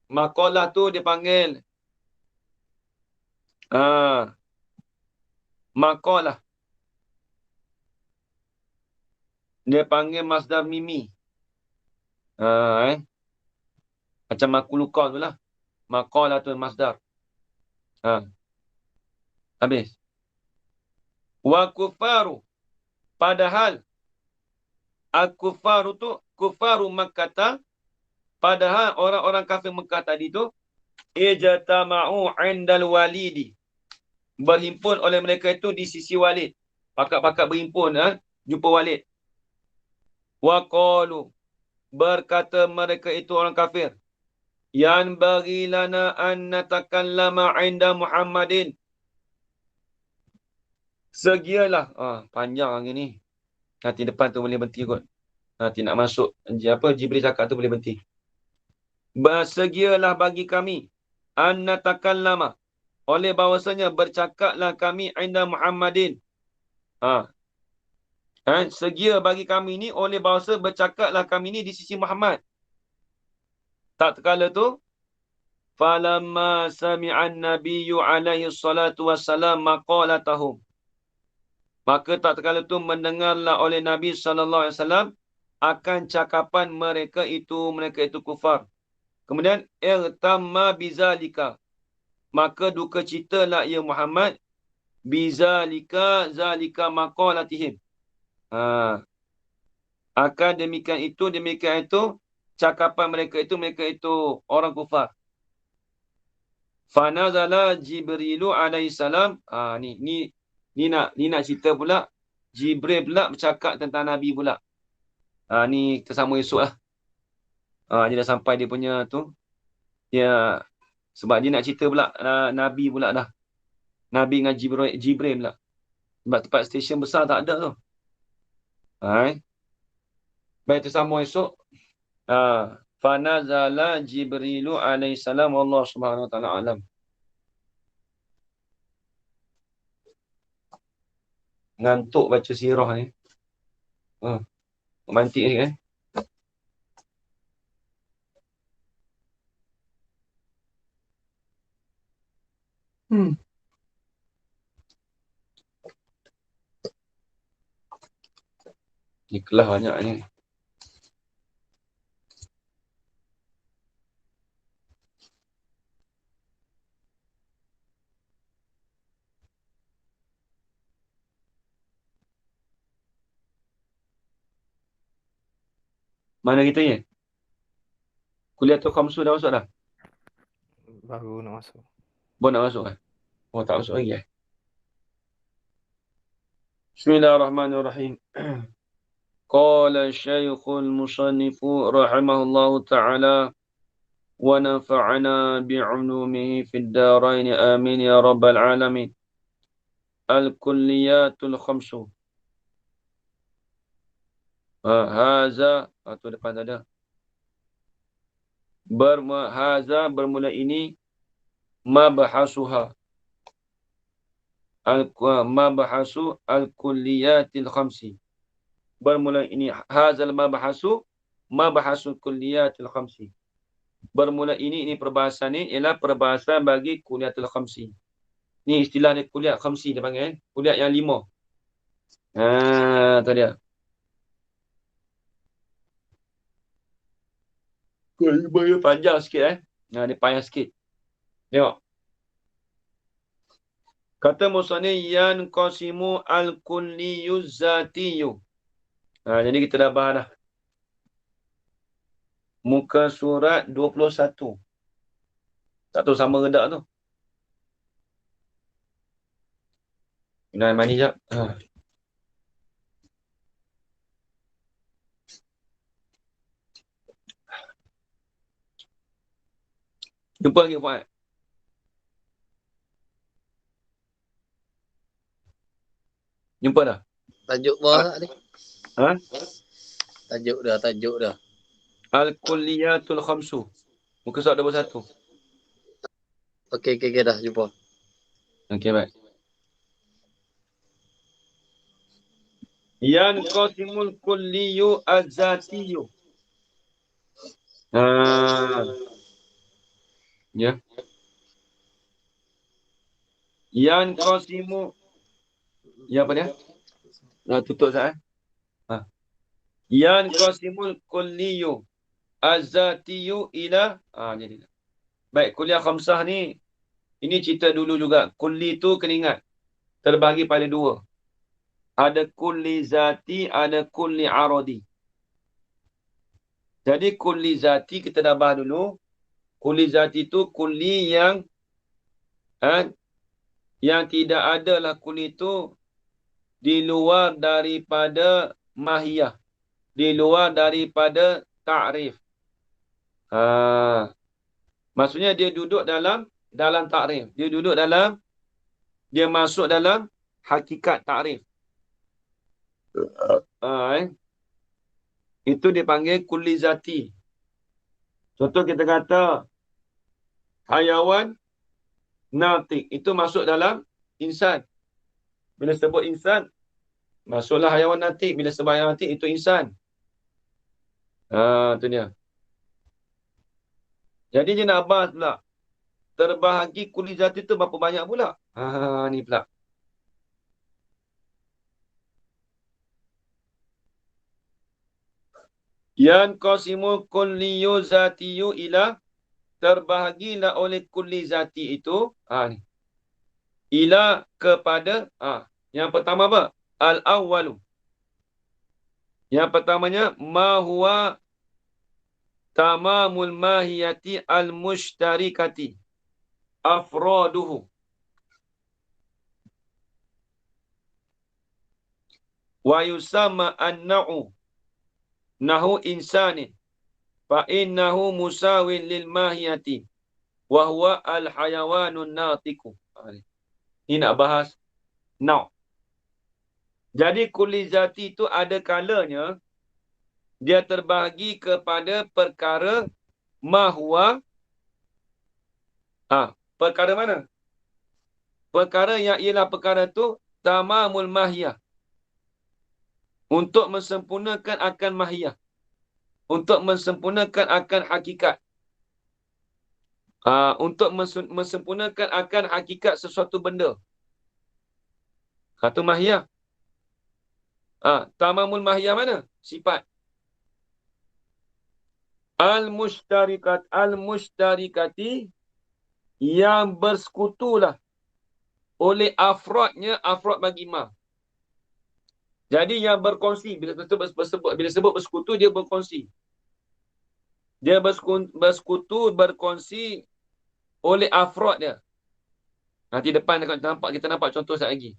Speaker 1: Maqalah tu dia panggil maqalah. Dia panggil masdar mimi. Macam makulukon tu lah. Maqalah tu masdar. Habis. Wa kufaru. Padahal al-kufaru tu, kufaru Makkah, padahal orang-orang kafir Mekah tadi tu, ijtama'u 'indal walidi. Berhimpun oleh mereka itu di sisi Walid. Pakat-pakat berhimpun, jumpa Walid. Wa qalu. Berkata mereka itu orang kafir. Yan bagi lana an natakallama 'inda Muhammadin. Segialah. Panjang hari ni. Nanti depan tu boleh berhenti kot. Nanti nak masuk. Jibril cakap tu boleh berhenti. Bersegialah bagi kami. An natakallama. Oleh bahawasanya bercakaplah kami inda Muhammadin. Segia bagi kami ni oleh bahawasa bercakaplah kami ni di sisi Muhammad. Tak terkala tu. Falamma sami'an nabiyyu alaihi salatu wassalam maqalatahum. Maka tak terkala tu mendengarlah oleh Nabi SAW akan cakapan mereka itu kufar. Kemudian irtamma bizalika. Maka duka citalah ia Muhammad zalika maqalatihim. Akan demikian itu cakapan mereka itu orang kufar. Fanazala Jibrilu alaihi salam. Ni nak cerita pula. Jibril pula bercakap tentang Nabi pula. Ni kita sambung esok lah. Dia dah sampai dia punya tu. Ya, sebab dia nak cerita pula Nabi pula dah. Nabi dengan Jibril pula. Sebab tempat stesen besar tak ada tu. Baik, kita sambung esok. Fanazala Jibrilu alaihi salam. Allah subhanahu wa ta'ala alam. Ngantuk baca sirah ni. Romantik ni kan. Ni kelas banyak ni. Mana kita ni? Kuliah tu Khamsu dah masuk dah?
Speaker 2: Baru nak masuk.
Speaker 1: Baru nak masuk kan? Tak masuk lagi Bismillahirrahmanirrahim. Qala Syekhul Musannifu rahimahullahu ta'ala ونفعنا بعلومه في الدارين آمين يا رب العالمين. الكليات الخمس. Haza. Tu depan ada. Haza bermula ini. Mabahasuha. Mabahasu al-kulliyatil khamsi. Bermula ini. Hazal mabahasu. Mabahasu kulliyatil khamsi. Bermula ini perbahasan ni ialah perbahasan bagi kuliatul khamsi. Ni istilah dia kuliah khamsi dia panggil. Kuliah yang 5. Tu dia. Dia panjang sikit dia payah sikit. Tengok. Kata musannif yan qasimu al-kulliyyu zatiyyu. Jadi kita dah bahas dah. Muka surat 21. Tak tahu sama ke tak tu. Nak mandi jap. Jumpa lagi Fuad. Jumpa dah?
Speaker 4: Tajuk bawah ni. Tajuk dah.
Speaker 1: Al-kulliyatul khamsu. Muka surat 21.
Speaker 4: Okey, dah jumpa.
Speaker 1: Okey, baik. Yan qasimul kulliyyu az-zatiyyu. Ya. Yan qasimu. Ya apa dia? Tutup sah. Yan qasimul kulliyyu az-zatiyyu ila jadi. Baik, kuliah khamsah ni ini cerita dulu juga. Kulli tu kena ingat terbagi pada 2. Ada kulli zati, ada kulli aradi. Jadi kulli zati kita dah bahas dulu. Kulli zati tu kulli yang tidak adalah kulli tu di luar daripada mahiyah, di luar daripada ta'rif. Maksudnya dia duduk dalam ta'rif. Dia masuk dalam hakikat ta'rif. Itu dipanggil kulli zati. Contoh kita kata hayawan natik. Itu masuk dalam insan. Bila sebut insan, masuklah hayawan natik. Bila sebut hayawan natik, itu insan. Itu dia. Jadi dia nak bahas pula. Terbahagi kulli zati itu berapa banyak pula? Ni pula. Yan qasimu kulliyyu zatiyyu ila, terbahagilah oleh kulli zati itu ni. Ila kepada yang pertama apa? Al-awwalu. Yang pertamanya ma huwa tamamul mahiyati al-mushtarikati afraduhu. Wa yusamma an-na'u nahu insanin fa innahu musawin lil mahiyati wa huwa al hayawanun natiku. Ini nak bahas now. Jadi kulli zati itu ada kalanya dia terbahagi kepada perkara mahwa. Perkara mana? Perkara yang ialah perkara tu tamamul mahiyah. Untuk mensempurnakan akan mahiyah. Untuk mensempurnakan akan hakikat. Untuk mensempurnakan akan hakikat sesuatu benda. Satu mahiyah. Tamamul mahiyah mana? Sifat. Al-mushtarikati yang bersekutulah oleh afrodnya, afrod bagi ma. Jadi yang berkongsi, bila sebut bersekutu, dia berkongsi. Dia bersekutu, berkongsi oleh afrod dia. Nanti depan kita nampak contoh sekejap lagi.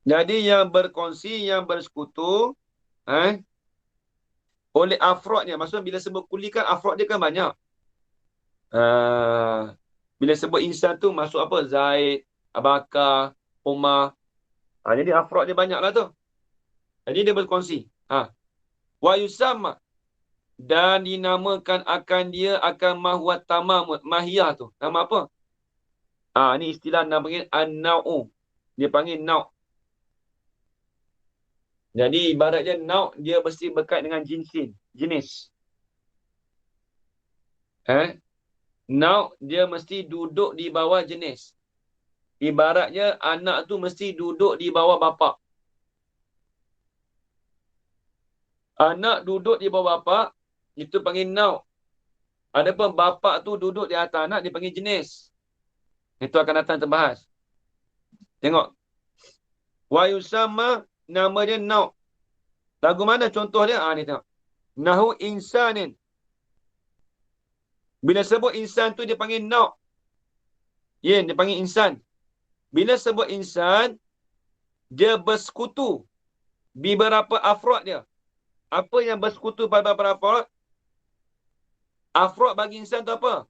Speaker 1: Jadi yang berkongsi, yang bersekutu, oleh afrodnya. Maksudnya bila sebut kuli kan afrod dia kan banyak. Uh, bila sebut insan tu masuk apa? Zaid, Abakar, Umar. Jadi afrod dia banyak lah tu. Jadi dia berkongsi. Wa yusamma, dan dinamakan akan dia akan mahwat tamam mahiyah tu. Nama apa? Ni istilah nama panggil an-nau'u. Dia panggil nau'. Jadi ibaratnya nau' dia mesti berkait dengan jenis. Nau' dia mesti duduk di bawah jenis. Ibaratnya anak tu mesti duduk di bawah bapa. Anak duduk di bawah bapa, itu panggil nau'. Adapun bapa tu duduk di atas anak, dia panggil jenis. Itu akan datang terbahas. Tengok. Wa yusamma, nama dia nau'. Lagu mana contoh dia? Ni tengok. Nahu insanin. Bila sebut insan tu dia panggil nau'. Dia panggil insan. Bila sebut insan, dia bersekutu di beberapa afrod dia. Apa yang bersekutu pada beberapa afrod? Afrod bagi insan tu apa?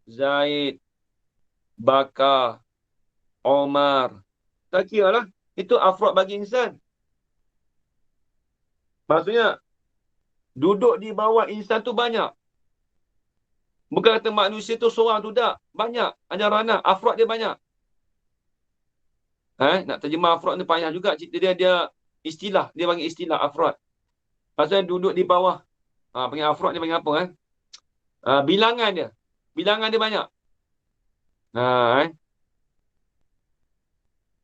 Speaker 1: Zaid, Bakar, Omar. Tak kira lah. Itu afrod bagi insan. Maksudnya, duduk di bawah insan tu banyak. Bukan kata manusia tu seorang tu tak. Banyak. Ajaran afrod dia banyak. Nak terjemah afrod ni payah juga. Cerita dia istilah. Dia panggil istilah afrod. Maksudnya duduk di bawah. Panggil afrod dia panggil apa? Bilangan dia. Bilangan dia banyak.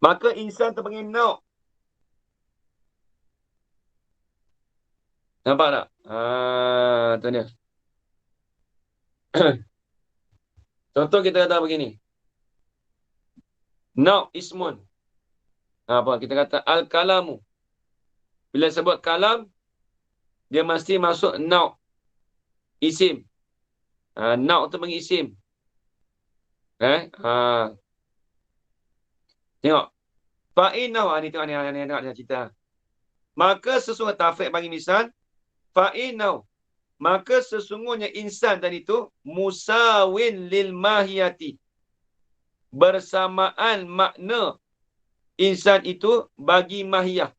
Speaker 1: Maka insan terpanggil nau'. Nampak tak? Tu dia. Contoh kita kata begini. Nau' ismun. Apa? Kita kata al-kalamu. Bila sebut kalam, dia mesti masuk nau'. Isim. Nau' tu panggil isim. Tengok. Fa'inau. Ni tengok ni cerita. Maka sesungguhnya tafik bagi misal. Fa'inau. Maka sesungguhnya insan tadi tu musawin lil mahiyati. Bersamaan makna insan itu bagi mahiyah.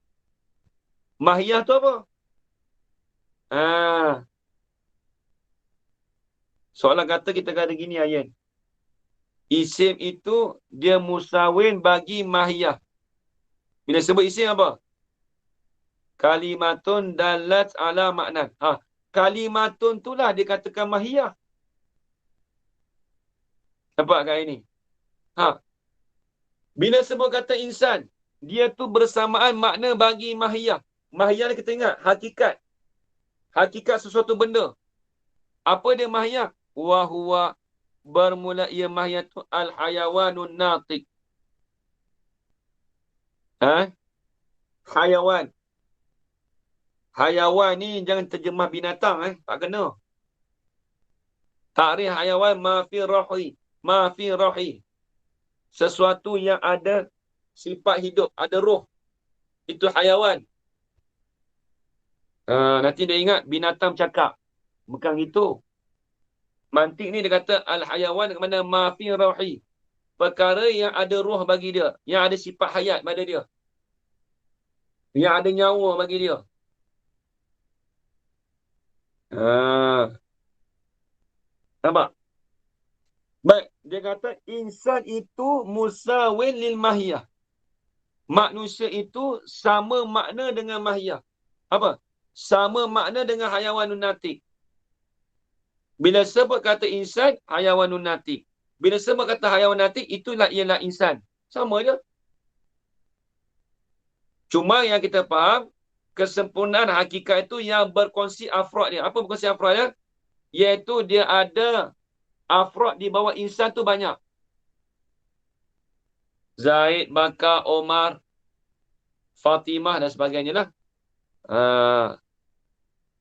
Speaker 1: Mahiyah tu apa? Soalan kata kita kata gini ayat. Isim itu dia musawin bagi mahiyah. Bila sebut isim apa? Kalimatun dalat ala maknan. Kalimatun itulah dikatakan mahiyah. Nampak kat ini? Bila sebut kata insan, dia tu bersamaan makna bagi mahiyah. Mahiyah ni kita ingat, hakikat. Hakikat sesuatu benda. Apa dia mahiyah? Wahuwa, bermula ia mahiyah tu al-hayawanun natiq. Hayawan. Hayawan ni jangan terjemah binatang. Tak kena. Ta'rif hayawan ma fi rahi. Ma fi rahi. Sesuatu yang ada sifat hidup, ada roh. Itu hayawan. Nanti dia ingat binatang cakap. Bukan gitu. Mantik ni dia kata al-hayawan ke mana ma fi rahi. Perkara yang ada roh bagi dia. Yang ada sifat hayat pada dia. Yang ada nyawa bagi dia. Nampak? Baik, dia kata insan itu musawin lil mahiyah. Manusia itu sama makna dengan mahiyah. Apa? Sama makna dengan hayawanun natiq. Bila sebut kata insan, hayawanun natiq. Bila sebut kata hayawan natiq, itulah ialah insan. Sama je. Cuma yang kita faham, kesempurnaan hakikat itu yang berkongsi afrod dia. Apa berkongsi afrod dia? Iaitu dia ada afrod di bawah insan tu banyak. Zaid, Bakar, Omar, Fatimah dan sebagainya lah.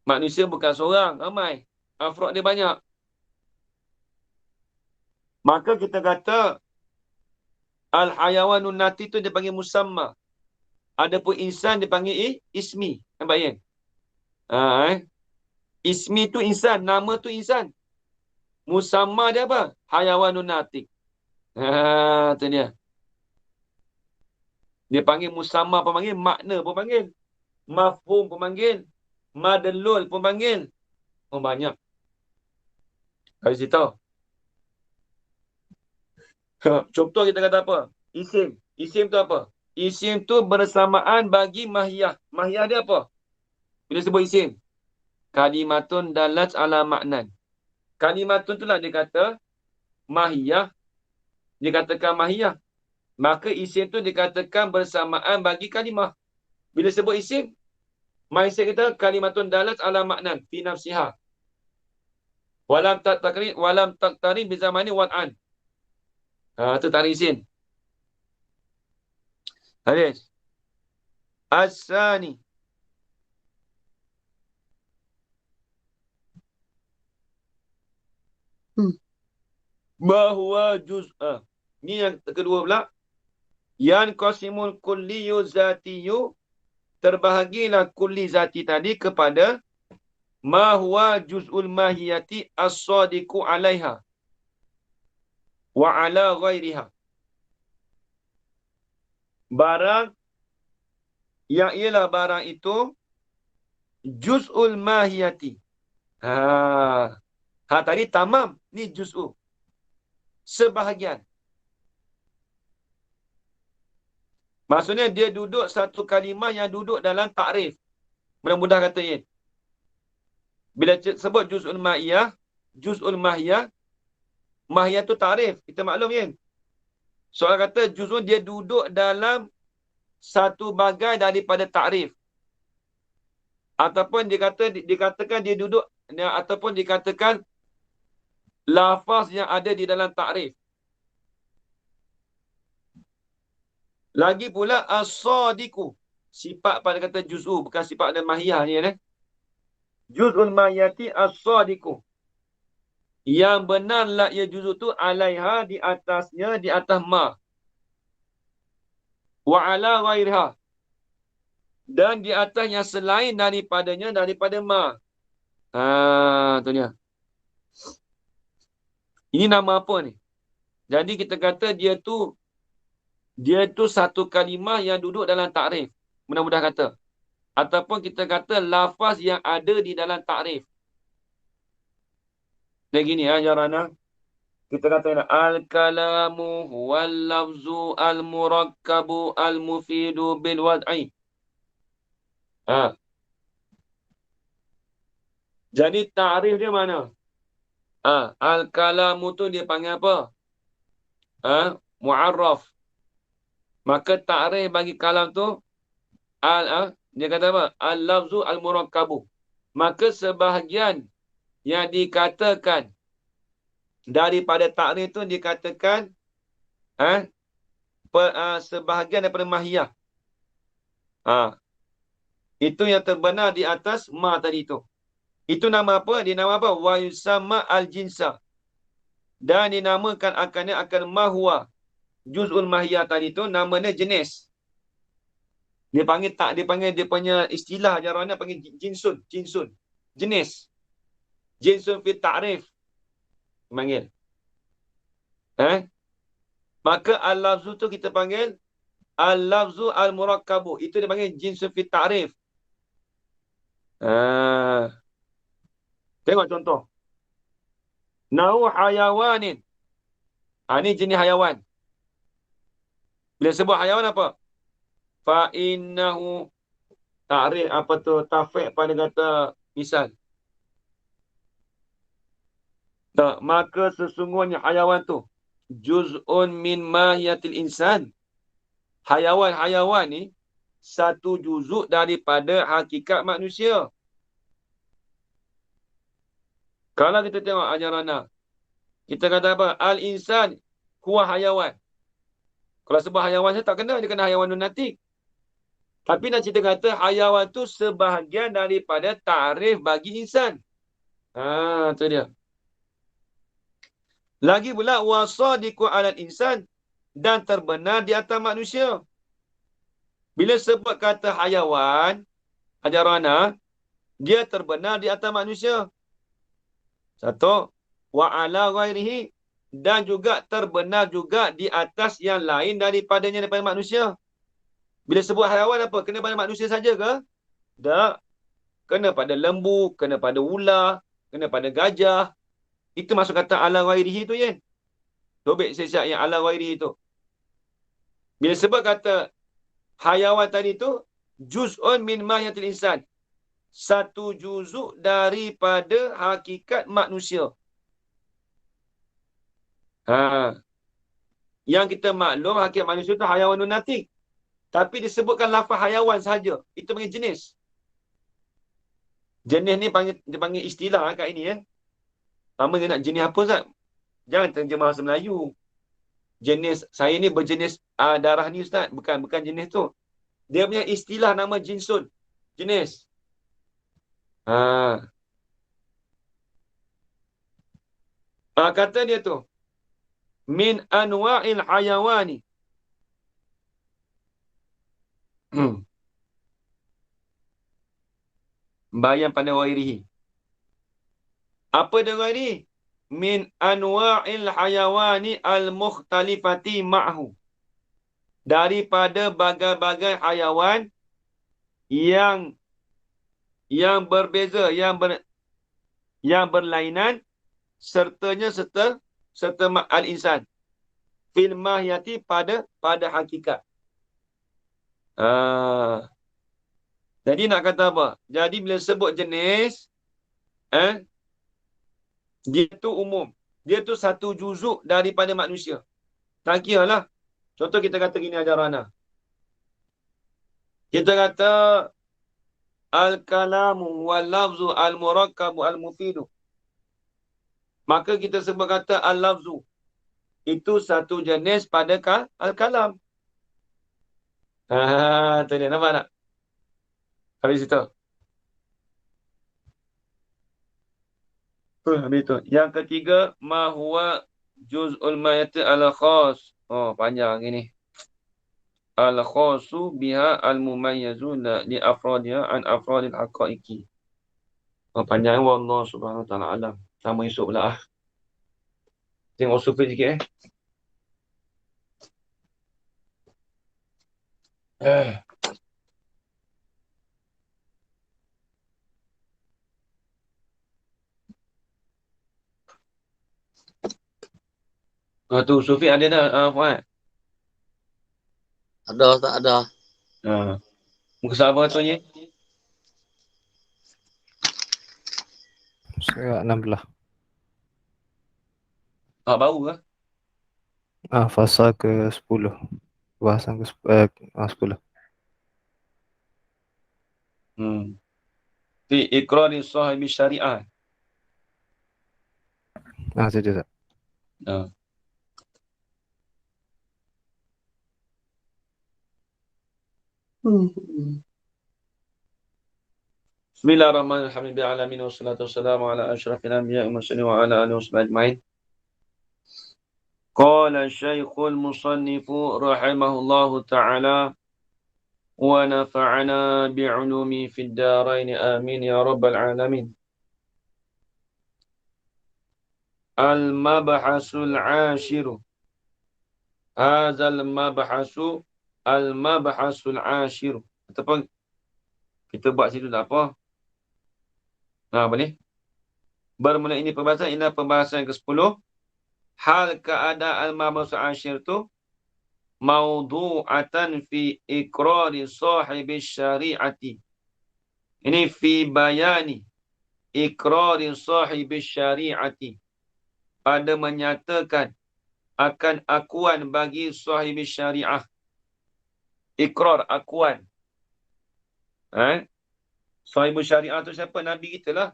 Speaker 1: Manusia bukan seorang, ramai. Afrod dia banyak. Maka kita kata al-hayawanun nati tu dia panggil musamma. Adapun insan dia panggil ismi. Nampak ya? Ismi tu insan, nama tu insan. Musamma dia apa? Hayawanun natik. Tu dia. Dia panggil musamma pun panggil, makna pun panggil. Mafhum pun panggil. Madlul pun panggil. Oh, banyak. Kalau cerita. Contoh kita kata apa? Isim. Isim tu apa? Isim tu bersamaan bagi mahiyah. Mahiyah dia apa? Bila sebut isim. Kalimatun dalat ala maknan. Kalimatun tu lah dia kata mahiyah. Dia katakan mahiyah. Maka isim tu dikatakan bersamaan bagi kalimah. Bila sebut isim, mindset kita kalimatun dalat ala maknan fi nafsiha. Walam taktari bizamani wad'an. Tu tarik isim. Habis. As-sani. Bahawa juz'ah. Ni yang kedua pula. Yan qasimul kulliyu zatiyu. Terbahagilah kulli zati tadi kepada ma huwa juz'ul mahiyati as-sadiqu alaiha wa ala ghairiha. Barang yang ialah barang itu juz'ul mahiyati. Tadi tamam, ni juz'u. Sebahagian. Maksudnya dia duduk satu kalimah yang duduk dalam takrif. Mudah-mudah kata Yin. Bila sebut juz'ul mahiyah, mahiyah tu takrif. Kita maklum Yin. Soal kata juz'un dia duduk dalam satu bagai daripada takrif. Ataupun dikatakan dia duduk, ataupun dikatakan lafaz yang ada di dalam takrif. Lagi pula as-sadiqu. Sifat pada kata juz'u, bukan sifat pada mahiyah ni. Juz'ul mahiyati as-sadiqu. Yang benarlah ia juz'u tu alaiha, di atasnya, di atas ma. Wa ala ghairiha. Dan di atas yang selain daripadanya, daripada ma. Tu dia. Ini nama apa ni? Jadi kita kata dia tu satu kalimah yang duduk dalam takrif. Mudah-mudah kata. Ataupun kita kata lafaz yang ada di dalam takrif. Dia gini Jarana. Kita kata al-kalamu huwal lafzu al-murakkabu al-mufidu bil wad'i. Jadi takrif dia mana? Al-kalamu tu dia panggil apa? Mu'arraf. Maka takrif bagi kalam tu dia kata apa? Al-lafzu al-murakkabu. Maka sebahagian yang dikatakan daripada takrif tu dikatakan sebahagian daripada mahiyah. Itu yang terbenar di atas ma tadi tu. Itu nama apa? Dia nama apa? Wa yusamma al-jinsa. Dan dinamakan akan ma huwa juz'ul mahiyah tadi tu namanya jenis. Dia panggil dia punya istilah Jarana panggil jinsun. Jenis. Jinsun fi ta'rif. Panggil. Maka al-lafzu tu kita panggil al-lafzu al-murakkabu. Itu dia panggil jinsun fi ta'rif. Tengok contoh. Nau hayawanin. Ni jenis hayawan. Bila sebut hayawan apa? Fa'innahu ta'rif apa tu? Tafiq pada kata misal. Maka sesungguhnya hayawan tu juz'un min mahiyatil insan. Hayawan ni satu juzuk daripada hakikat manusia. Kalau kita tengok Jarana, kita kata apa? Al-insan huwa hayawan. Kalau sebut hayawan saya tak kena, dia kena hayawan lunatik. Tapi nak cerita kata hayawan tu sebahagian daripada takrif bagi insan. Tu dia. Lagi pula wasadiqu alal insan, dan terbenar di atas manusia. Bila sebut kata hayawan, Jarana, Dia terbenar di atas manusia. Satu. Wa ala ghairihi. Dan juga terbenar juga di atas yang lain daripadanya daripada manusia. Bila sebut haiwan apa? Kena pada manusia saja ke? Tak. Kena pada lembu, kena pada ular, kena pada gajah. Itu masuk kata ala ghairihi tu, Yen. Dobek siap yang ala ghairihi tu. Bila sebut kata hayawan tadi tu, juz'un min mahiyatil insan. Satu juzuk daripada hakikat manusia. Yang kita maklum hakikat manusia tu hayawanun natik. Tapi disebutkan lafaz hayawan saja. Itu panggil jenis. Jenis ni dia panggil istilah kat ini, ya. Sama dia nak jenis apa, Ustaz? Jangan terjemah bahasa Melayu. Jenis, saya ni berjenis darah ni, Ustaz. Bukan jenis tu. Dia punya istilah nama jinsun. Jenis. Kata dia tu. Min anwa'il hayawani. Bayan pada wairihi. Apa dia ghairi? Min anwa'il hayawani al-mukhtalifati ma'hu. Daripada bagai-bagai hayawan yang berbeza, yang berlainan serta al-insan fil mahiyati pada hakikat. Jadi nak kata apa? Jadi bila sebut jenis, dia tu umum. Dia tu satu juzuk daripada manusia. Tak kira lah. Contoh kita kata gini ajaran. Kita kata al-kalamu wal-lafzu al-murakkabu al-mufidu. Maka kita sebut kata al-lafzu. Itu satu jenis pada al-kalam. Tu dia, nampak tak? Habis itu. Habis itu. Yang ketiga, ma huwa juz'ul mayati al-khas. Oh, panjang ini. Al-khasu biha al-mumayyazu li afradiha an afradil haqaiqi. Oh, panjang. Wallahu subhanahu wa ta'ala alam. Sama esok pula. Tengok sufi sikit, tu Sufi ada dah, Fuad?
Speaker 4: Ada, tak ada.
Speaker 1: Muka sabar tu ni.
Speaker 2: Surat 16.
Speaker 1: Baru ke?
Speaker 2: Fasa ke-10. Bahasan ke-10.
Speaker 1: Fi iqrari sahibi syariah.
Speaker 2: Saja tak.
Speaker 1: Bismillahirrahmanirrahim. Bi'alamin wassalatu wassalamu ala asyrafil anbiya'i wal mursalin wa ala alihi washabihi ajma'in. Qala Syekhul Musannifu rahimahullahu ta'ala wa nafa'ana bi'ulumi fid darain amin ya rabbal alamin. Al-mabhasul 'ashiru. Hadzal mabhasul al-mabhasul 'ashiru. Ataupun kita buat situ tak apa. Boleh. Bermula ini pembahasan, inilah pembahasan ke-10. Hal keadaan al-mabhasul 'ashir tu mawdu'atan fi iqrari sahibi syari'ati. Ini fi bayani iqrari sahibi syari'ati. Pada menyatakan akan akuan bagi sahibi syariah. Iqrar, akuan. Sahibi syariah tu siapa? Nabi kita lah.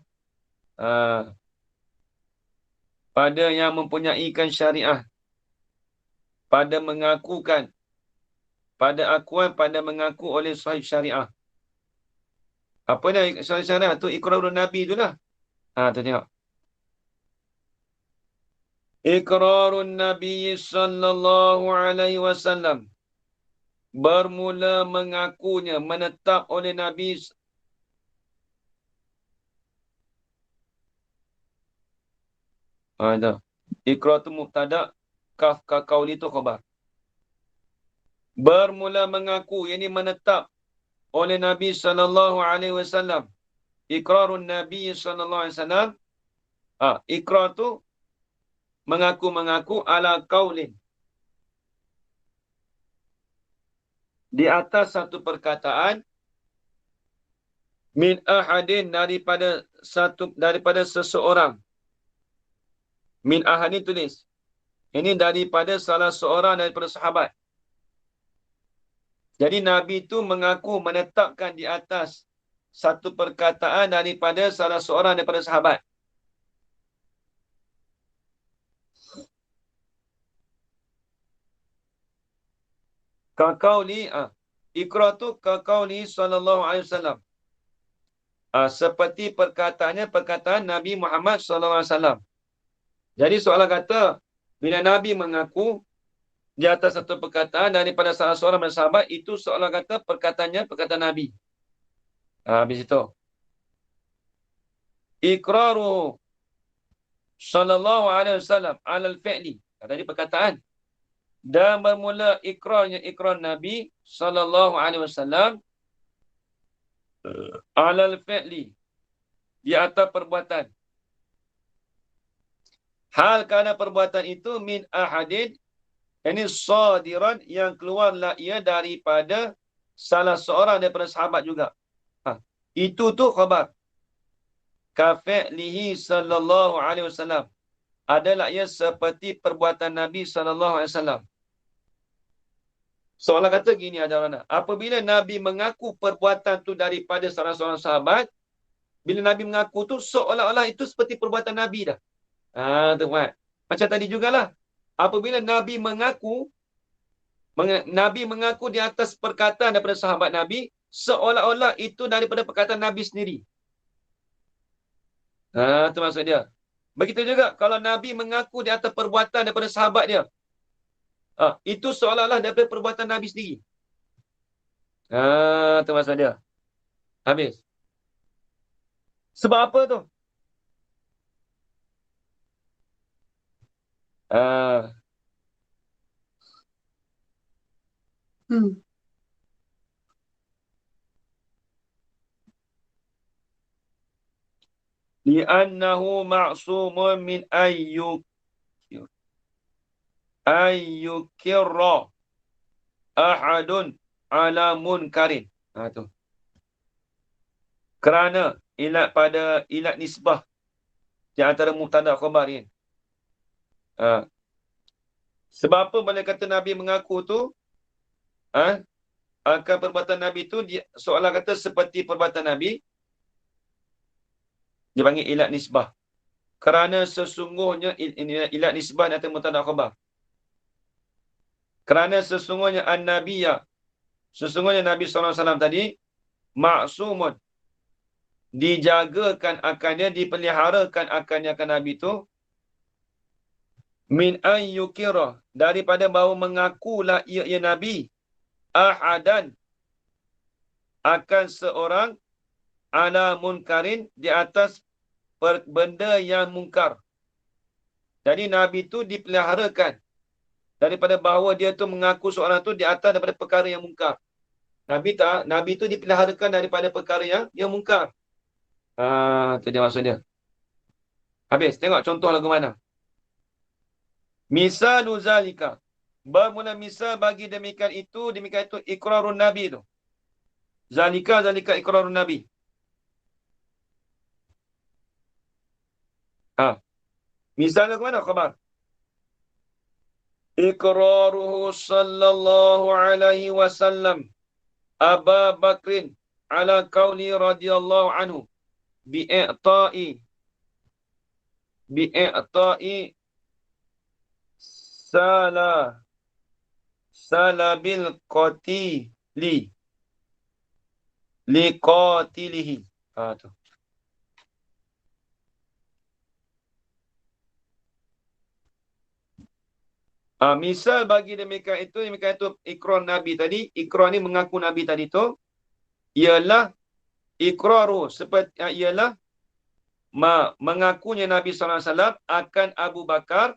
Speaker 1: Pada yang mempunyaikan syariah. Pada mengakukan. Pada akuan, pada mengaku oleh sahib syariah. Apa ni sahib syariah tu? Iqrarun Nabi tu lah. Tu tengok. Iqrarun Nabi sallallahu alaihi wasallam. Bermula mengakunya, menetap oleh Nabi Itu. Iqrar tu mubtada, kaf ka qauli tu khabar. Bermula mengaku, yang ini menetap oleh Nabi sallallahu alaihi wasallam. Iqrarun Nabi sallallahu alaihi wasallam. Iqrar tu mengaku-mengaku ala qaulin. Di atas satu perkataan, min ahadin, daripada seseorang. Min ahadin tulis. Ini daripada salah seorang daripada sahabat. Jadi Nabi itu mengaku menetapkan di atas satu perkataan daripada salah seorang daripada sahabat. Kaqauli, Iqrar tu kaqauli sallallahu alaihi wasallam. Seperti perkataan Nabi Muhammad sallallahu alaihi wasallam. Jadi soalan kata, bila Nabi mengaku di atas satu perkataan daripada salah seorang sahabat, itu soalan kata perkataannya perkataan Nabi. Habis itu. Iqraru sallallahu alaihi wasallam alal fi'li. Tadi perkataan. Dan bermula iqrar Nabi sallallahu alaihi wasallam alal fi'li, di atas perbuatan. Hal kerana perbuatan itu min ahadin, ini sadiran, yang keluarlah ia daripada salah seorang daripada sahabat juga. Itu tu khabar. Kafi'lihi sallallahu alaihi wasallam, adalah ia seperti perbuatan Nabi sallallahu alaihi wasallam. Soalan kata gini ajaran. Apabila Nabi mengaku perbuatan tu daripada salah seorang sahabat, bila Nabi mengaku tu seolah-olah itu seperti perbuatan Nabi dah. Tuan. Macam tadi jugalah. Apabila Nabi mengaku di atas perkataan daripada sahabat Nabi, seolah-olah itu daripada perkataan Nabi sendiri. Itu maksud dia. Begitu juga kalau Nabi mengaku di atas perbuatan daripada sahabat dia, itu seolah-olah daripada perbuatan Nabi sendiri. Itu maksud dia. Habis. Sebab apa tu? Li'annahu ma'sumun min ayyukirra ahadun ala munkarin. Tu. Kerana ilat nisbah di antara mubtada khabar ni. Sebab apa bila kata Nabi mengaku tu, akan perbuatan Nabi tu seolah kata seperti perbuatan Nabi, dia panggil ilat nisbah. Kerana sesungguhnya ilat nisbah di antara mubtada khabar. Kerana sesungguhnya an-nabiyya, sesungguhnya Nabi SAW tadi, ma'sumun, dijagakan akannya, dipeliharakan akannya akan Nabi itu, min ayyukira, daripada bahawa mengakulah ia Nabi, ahadan, akan seorang, ala munkarin, di atas benda yang mungkar. Jadi Nabi itu dipeliharakan daripada bahawa dia tu mengaku seorang tu di atas daripada perkara yang mungkar. Nabi tu dipeliharakan daripada perkara yang mungkar. Itu dia maksud dia. Habis, tengok contoh lagu mana. Misalu zalika, bermula misal bagi demikian itu iqrarun Nabi tu. Zalika iqrarun Nabi. Misalnya ke mana khabar? Iqraruhu sallallahu alaihi wasallam Aba Bakrin ala qauli radhiyallahu anhu bi'i'ta'i salabil qatili liqatilihi. Tu. Misal bagi demikian itu ikrar Nabi tadi, ikrar ni mengaku Nabi tadi tu, ialah ikraru, ialah mengakunya Nabi SAW akan Abu Bakar.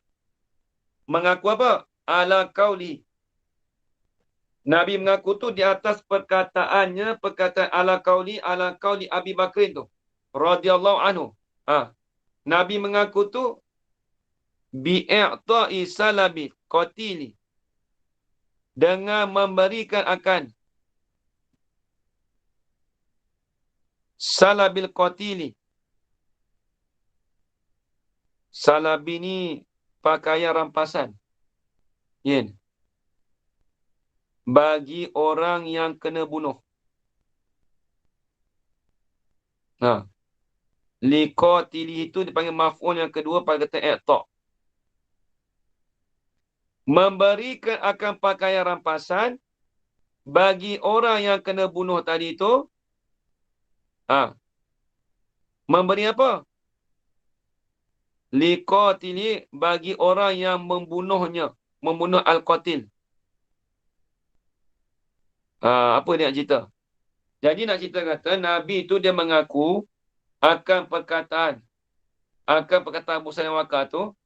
Speaker 1: Mengaku apa? Ala qauli. Nabi mengaku tu di atas perkataannya, perkataan ala qauli Abi Bakrin tu radhiyallahu anhu. Nabi mengaku tu bi'i'ta'i salabi qatili, dengan memberikan akan salabil qatili. Salabi ni pakaian rampasan. Yen. Bagi orang yang kena bunuh. Liqatili itu dipanggil maf'ul yang kedua pada kata i'ta'. Memberikan akan pakaian rampasan bagi orang yang kena bunuh tadi itu. Memberi apa? Liqatili, bagi orang yang membunuhnya, membunuh al-qatil. Apa dia nak cerita? Jadi nak cerita kata Nabi tu dia mengaku akan perkataan Abu Salim Waqar tu,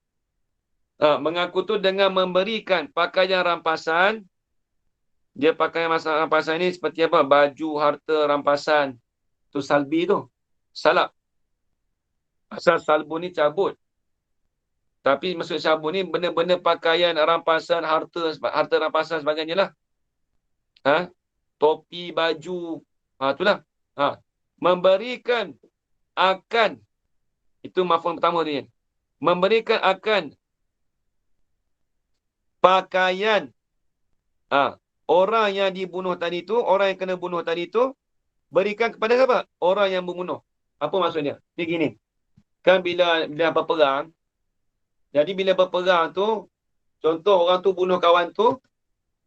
Speaker 1: mengaku tu dengan memberikan pakaian rampasan. Dia pakaian rampasan ni seperti apa? Baju, harta rampasan. Tu salbi tu. Salab. Asal salbu ni cabut. Tapi maksud cabut ni benda-benda pakaian rampasan, harta rampasan sebagainya lah. Topi, baju. Itulah. Memberikan akan. Itu maf'ul pertama dia. Memberikan akan pakaian orang yang dibunuh tadi tu, orang yang kena bunuh tadi tu, berikan kepada siapa? Orang yang membunuh. Apa maksudnya? Dia gini. Kan bila berperang, jadi bila berperang tu, contoh orang tu bunuh kawan tu,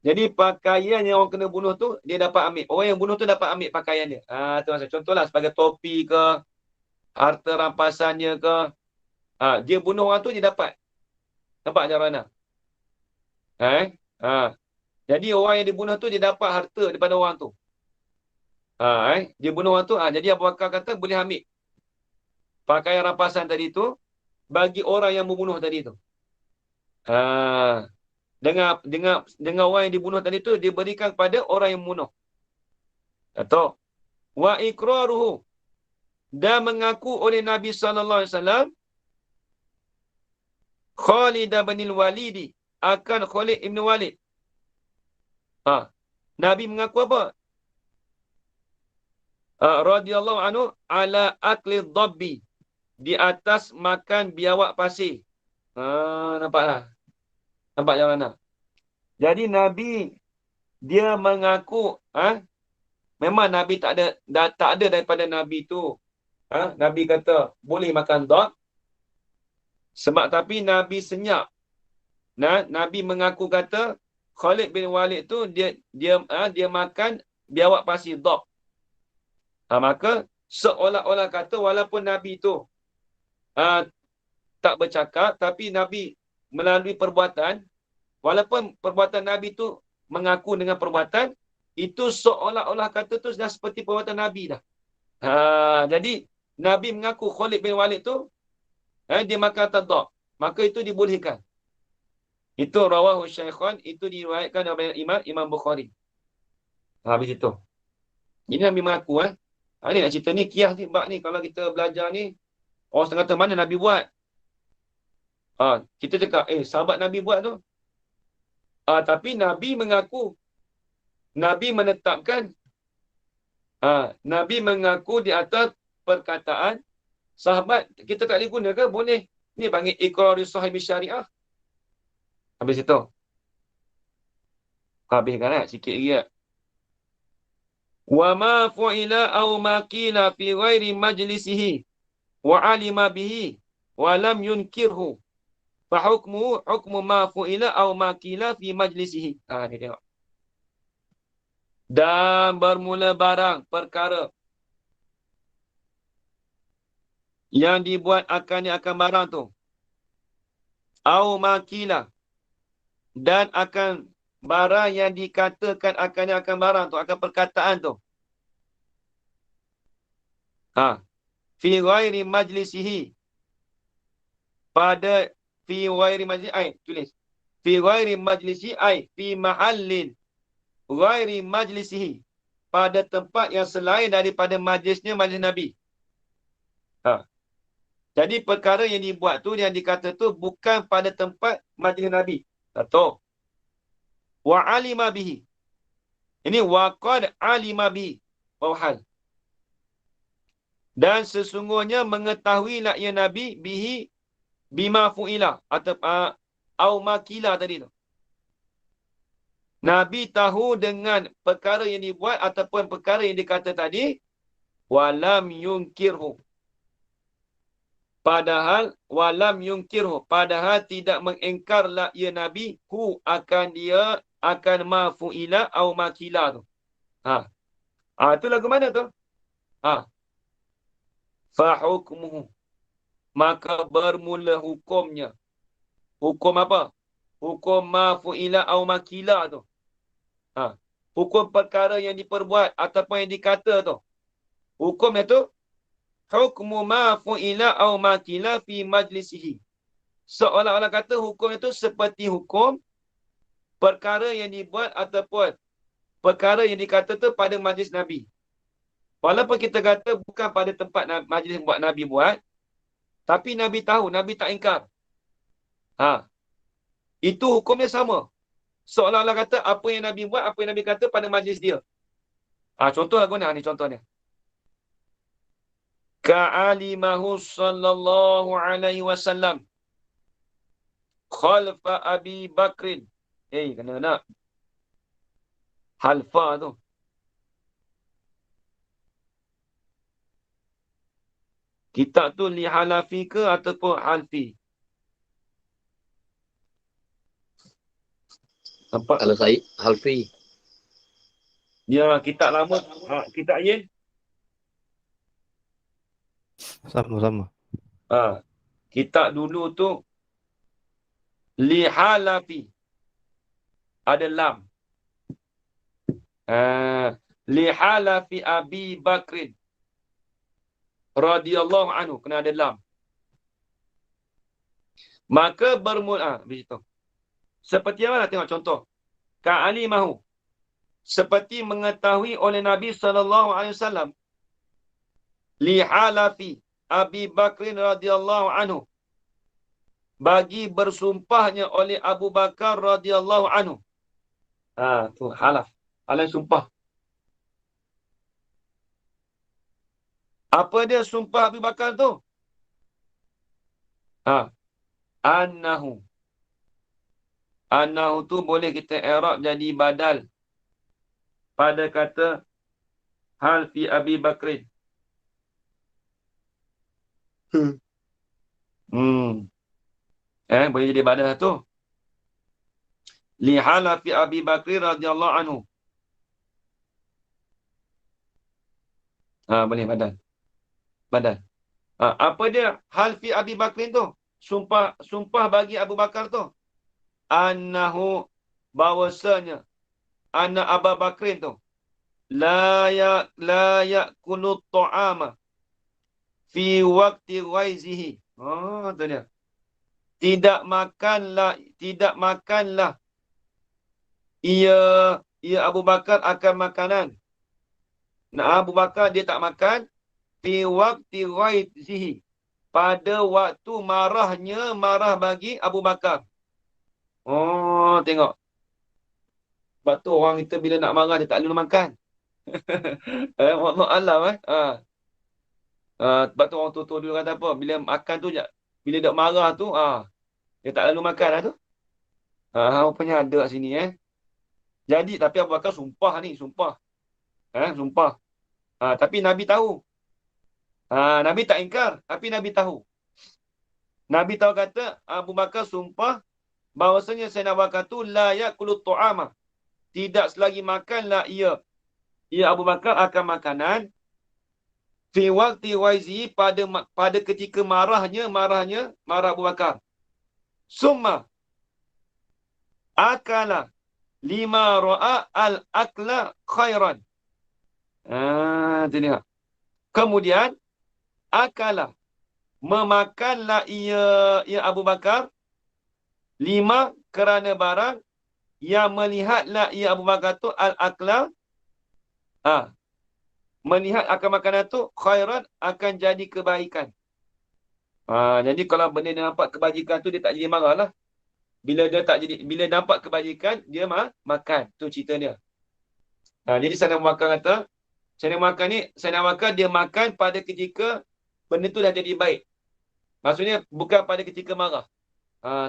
Speaker 1: jadi pakaian yang orang kena bunuh tu, dia dapat ambil. Orang yang bunuh tu dapat ambil pakaian dia. Tu maksud. Contohlah sebagai topi ke, harta rampasannya ke, dia bunuh orang tu, dia dapat. Nampak macam mana? Jadi orang yang dibunuh tu, dia dapat harta daripada orang tu. Dia bunuh orang tu, jadi Abu Bakar kata boleh ambil pakaian rampasan tadi tu bagi orang yang membunuh tadi tu. Dengan orang yang dibunuh tadi tu, dia berikan kepada orang yang membunuh. Atau wa iqraruhu, dan mengaku oleh Nabi SAW Khalid bin Walid, akan Khalid ibn Walid. Nabi mengaku apa? Radhiyallahu anhu ala akli dhabbi, di atas makan biawak pasir. Nampaklah. Nampak macam mana? Jadi Nabi dia mengaku memang Nabi tak ada daripada Nabi tu. Nabi kata boleh makan dhab. Sebab tapi Nabi senyap. Nabi mengaku kata Khalid bin Walid tu dia makan biawak pasir dhab. Maka seolah-olah kata walaupun Nabi tu tak bercakap, tapi Nabi melalui perbuatan, walaupun perbuatan Nabi tu mengaku dengan perbuatan, itu seolah-olah kata tu dah seperti perbuatan Nabi dah. Jadi Nabi mengaku Khalid bin Walid tu dia makan tadab, maka itu dibolehkan. Itu rawahu Syaikhan, itu diriwayatkan oleh Imam Bukhari. Habis itu. Ini Nabi mengaku ni nak cerita ni kias ni, bab ni kalau kita belajar ni orang setengah kata mana Nabi buat. Kita cakap sahabat Nabi buat tu. Tapi Nabi mengaku, Nabi menetapkan, Nabi mengaku di atas perkataan sahabat. Kita tak boleh guna ke? Boleh. Ni panggil iqrar sahibi syariah. Habis itu. Habiskan sikit lagi. Wa ma fu'ila aw ma qila fi ghairi majlisihi wa alima bihi wa lam yunkirhu fa hukmuhu hukmu ma fu'ila aw ma qila fi majlisihi. Ni tengok. Dan bermula barang perkara yang dibuat akan barang tu, aw ma qila, dan akan barang yang dikatakan akan barang tu, akan perkataan tu. fi ghairi majlisihi. Pada fi ghairi majlis tulis. Fi ghairi majlisi fi mahallin ghairi majlisihi. Pada tempat yang selain daripada majlisnya majlis Nabi. Jadi perkara yang dibuat tu, yang dikata tu bukan pada tempat majlis Nabi. Satu. Wa alima bihi. Ini waqad alima bihi. Wahal. Dan sesungguhnya mengetahuilah ia Nabi bihi bima fu'ila atau au makila tadi tu. Nabi tahu dengan perkara yang dibuat ataupun perkara yang dikata tadi, walam yunkirhu. Padahal padahal tidak mengingkarlah ia Nabi akan dia akan ma fu'ila au makila tu. Tu lagu mana tu? Fa hukmuhu. Maka bermula hukumnya. Hukum apa? Hukum ma fu'ila au makila tu. Hukum perkara yang diperbuat ataupun yang dikata tu. Hukumnya tu hukmu ma fu'ila au makila fi majlisihi. Seolah-olah kata hukum itu seperti hukum perkara yang dibuat ataupun perkara yang dikata tu pada majlis Nabi. Walaupun kita kata bukan pada tempat majlis buat Nabi buat, tapi Nabi tahu, Nabi tak ingkar. Itu hukumnya sama. Seolah-olah kata apa yang Nabi buat, apa yang Nabi kata pada majlis dia. Contoh lagu ni contohnya. Ka'alimahu sallallahu alaihi wasallam khalfa Abi Bakrin. Kena nak. Halfa tu. Kitab tu li halafi ke ataupun halfi? Nampak?
Speaker 4: Kalau saya, Halfi.
Speaker 1: Ya, kitab lama. Kitab Yin?
Speaker 2: Sama-sama.
Speaker 1: Kitab dulu tu li halafi. Ada lam. Li halafi Abi Bakrin radhiyallahu anhu, kena ada lam. Maka bermula begitu. Seperti mana, tengok contoh. Ka'alimahu, seperti mengetahui oleh Nabi sallallahu alaihi wasallam, li halafi Abi Bakrin radhiyallahu anhu, bagi bersumpahnya oleh Abu Bakar radhiyallahu anhu. Tu halaf, halal sumpah. Apa dia sumpah Abu Bakar tu? Annahu. Annahu tu boleh kita i'rab jadi badal pada kata hal fi Abi Bakrin. Boleh jadi badal tu. Li hala fi Abi Bakrin radhiyallahu anhu. Boleh badal. Badal. Apa dia hal fi Abi Bakrin tu? Sumpah bagi Abu Bakar tu. Annahu, bahwasanya anna Abu Bakrin tu la ya'kulu ta'ama fi waqti ghaizihi. Tu dia. Tidak makanlah ia Abu Bakar akan makanan. Abu Bakar dia tak makan fi waqti ghaizihi, pada waktu marah bagi Abu Bakar. Tengok. Sebab tu orang kita bila nak marah dia tak boleh makan. Allah sebab tu orang tua-tua dulu kata apa? Bila makan tu, bila dia marah tu, dia tak lalu makan lah tu. Rupanya ada kat sini Jadi, tapi Abu Bakar sumpah ni, sumpah. Tapi Nabi tahu. Nabi tak ingkar, tapi Nabi tahu. Nabi tahu kata, Abu Bakar sumpah bahawasanya Sayyidina Abu Bakar tu la ya'kulu ta'ama. Tidak selagi makanlah ia Abu Bakar akan makanan fi waqti waizi, pada ketika marah Abu Bakar. Summa akala lima ra'a al-akla khairan. Itu dia. Kemudian akala. Memakanlah ia Abu Bakar. 5, kerana barang yang melihatlah ia Abu Bakar tu al-akla. Melihat akan makanan tu khairan, akan jadi kebaikan. Jadi kalau benda dia nampak kebajikan tu, dia tak jadi marah lah. Bila nampak kebajikan, dia makan. Tu cerita dia. Jadi Sayyidina Abu Bakar kata, Sayyidina Abu Bakar dia makan pada ketika benda tu dah jadi baik. Maksudnya bukan pada ketika marah.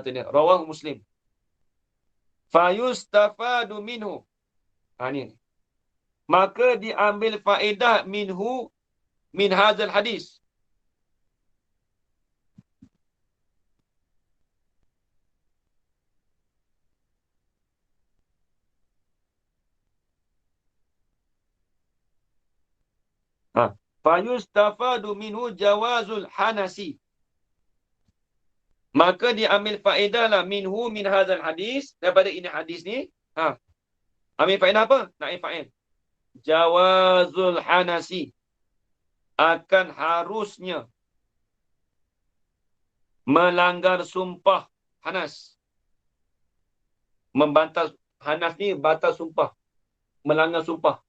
Speaker 1: Tu dia. Rawahu Muslim. Fayustafadu minhu. Ni. Maka diambil faedah minhu, min hazal hadis. Fayustafadu minhu jawazul hanasi. Maka diambil faedah lah minhu, min hazal hadis, daripada ini hadis ni. Ambil faedah apa? Naib fa'il. Jawazul hanasi. Akan harusnya melanggar sumpah hanas. Membantah hanas ni, batal sumpah. Melanggar sumpah.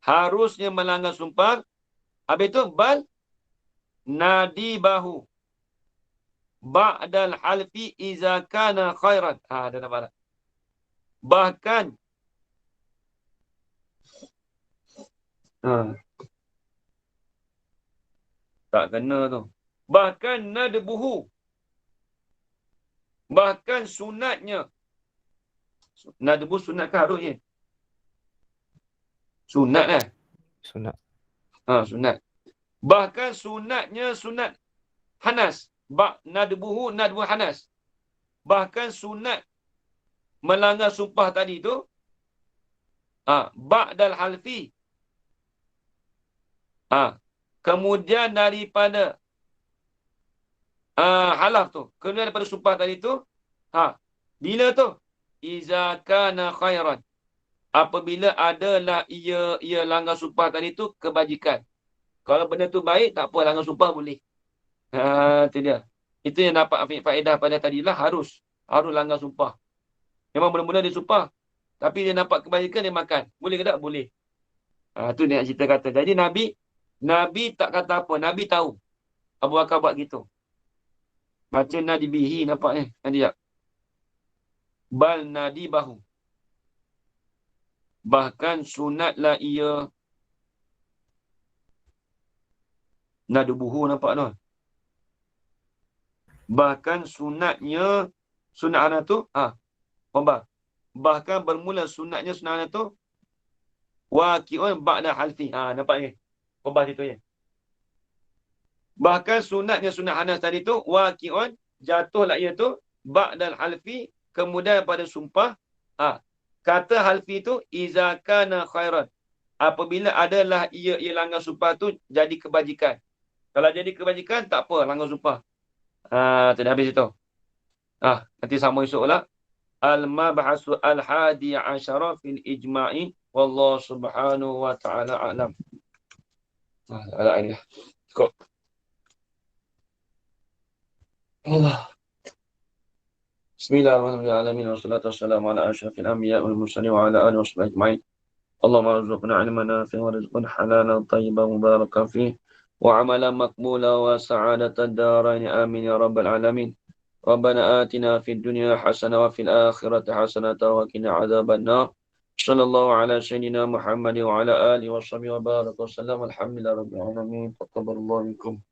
Speaker 1: Harusnya melanggar sumpah. Habis tu bal nadibahu ba'dal halfi iza kana khairan. Dah nampak tak? Bahkan tak kena tu. Bahkan nadbuhu. Bahkan sunatnya. Nadbu sunat ke harusnya? Sunat
Speaker 2: Sunat.
Speaker 1: Sunat. Bahkan sunatnya sunat hanas. Nadbuhu nadbu hanas. Bahkan sunat melanggar sumpah tadi tu ba'dal halfi. Kemudian daripada halaf tu, kemudian daripada sumpah tadi tu, bila tu? Iza kana khairan. Apabila adalah ia langgar sumpah tadi tu kebajikan. Kalau benda tu baik, tak apa, langgar sumpah boleh. Itu dia. Itu yang dapat faedah pada tadilah, harus langgar sumpah. Memang mula-mula dia sumpah, tapi dia nampak kebajikan, dia makan. Boleh ke tak? Boleh. Tu dia nak cerita kata. Jadi Nabi tak kata apa. Nabi tahu Abu Bakar buat gitu. Baca nadibihi, nampak ni? Nanti tak? Bal nadibahu. Bahkan sunatlah ia nadbuhu, nampak tu? Bahkan sunatnya, sunat anak tu, bahkan bermula sunatnya sunat anak tu, waqi'un ba'da halfi. Nampak ni? Pembah situ ya. Bahkan sunatnya sunat hanas tadi tu, waqi'un, jatuhlah ia tu, ba'dal halfi, kemudian pada sumpah. Kata halfi tu, iza kana khairan. Apabila adalah ia langgar sumpah tu, jadi kebajikan. Kalau jadi kebajikan, tak apa, langgar sumpah. Tadi habis itu. Nanti sama esok lah. Al-mabhasu al-hadi asyara fil ijma'i. Wallahu subhanahu wa ta'ala a'lam. Ini lah. Cukup. Allah. Bismillahirrahmanirrahim. Wassalatu wassalamu ala asyrafil anbiya wal mursalin wa ala alihi washabihi ajma'in. Allahumma arzuqna ilman nafi'an wa rizqan halalan tayyiban mubarakan fihi wa amalan maqbulan wa sa'adatan darain. Amin ya rabbal alamin. Rabbana atina fid dunya hasanah wa fil akhirati hasanah wa qina adzaban nar. Sallallahu ala sayyidina Muhammad wa ala alihi washabihi wa baraka wasallam. Alhamdulillah rabbil alamin. Taqabbalallahu minkum.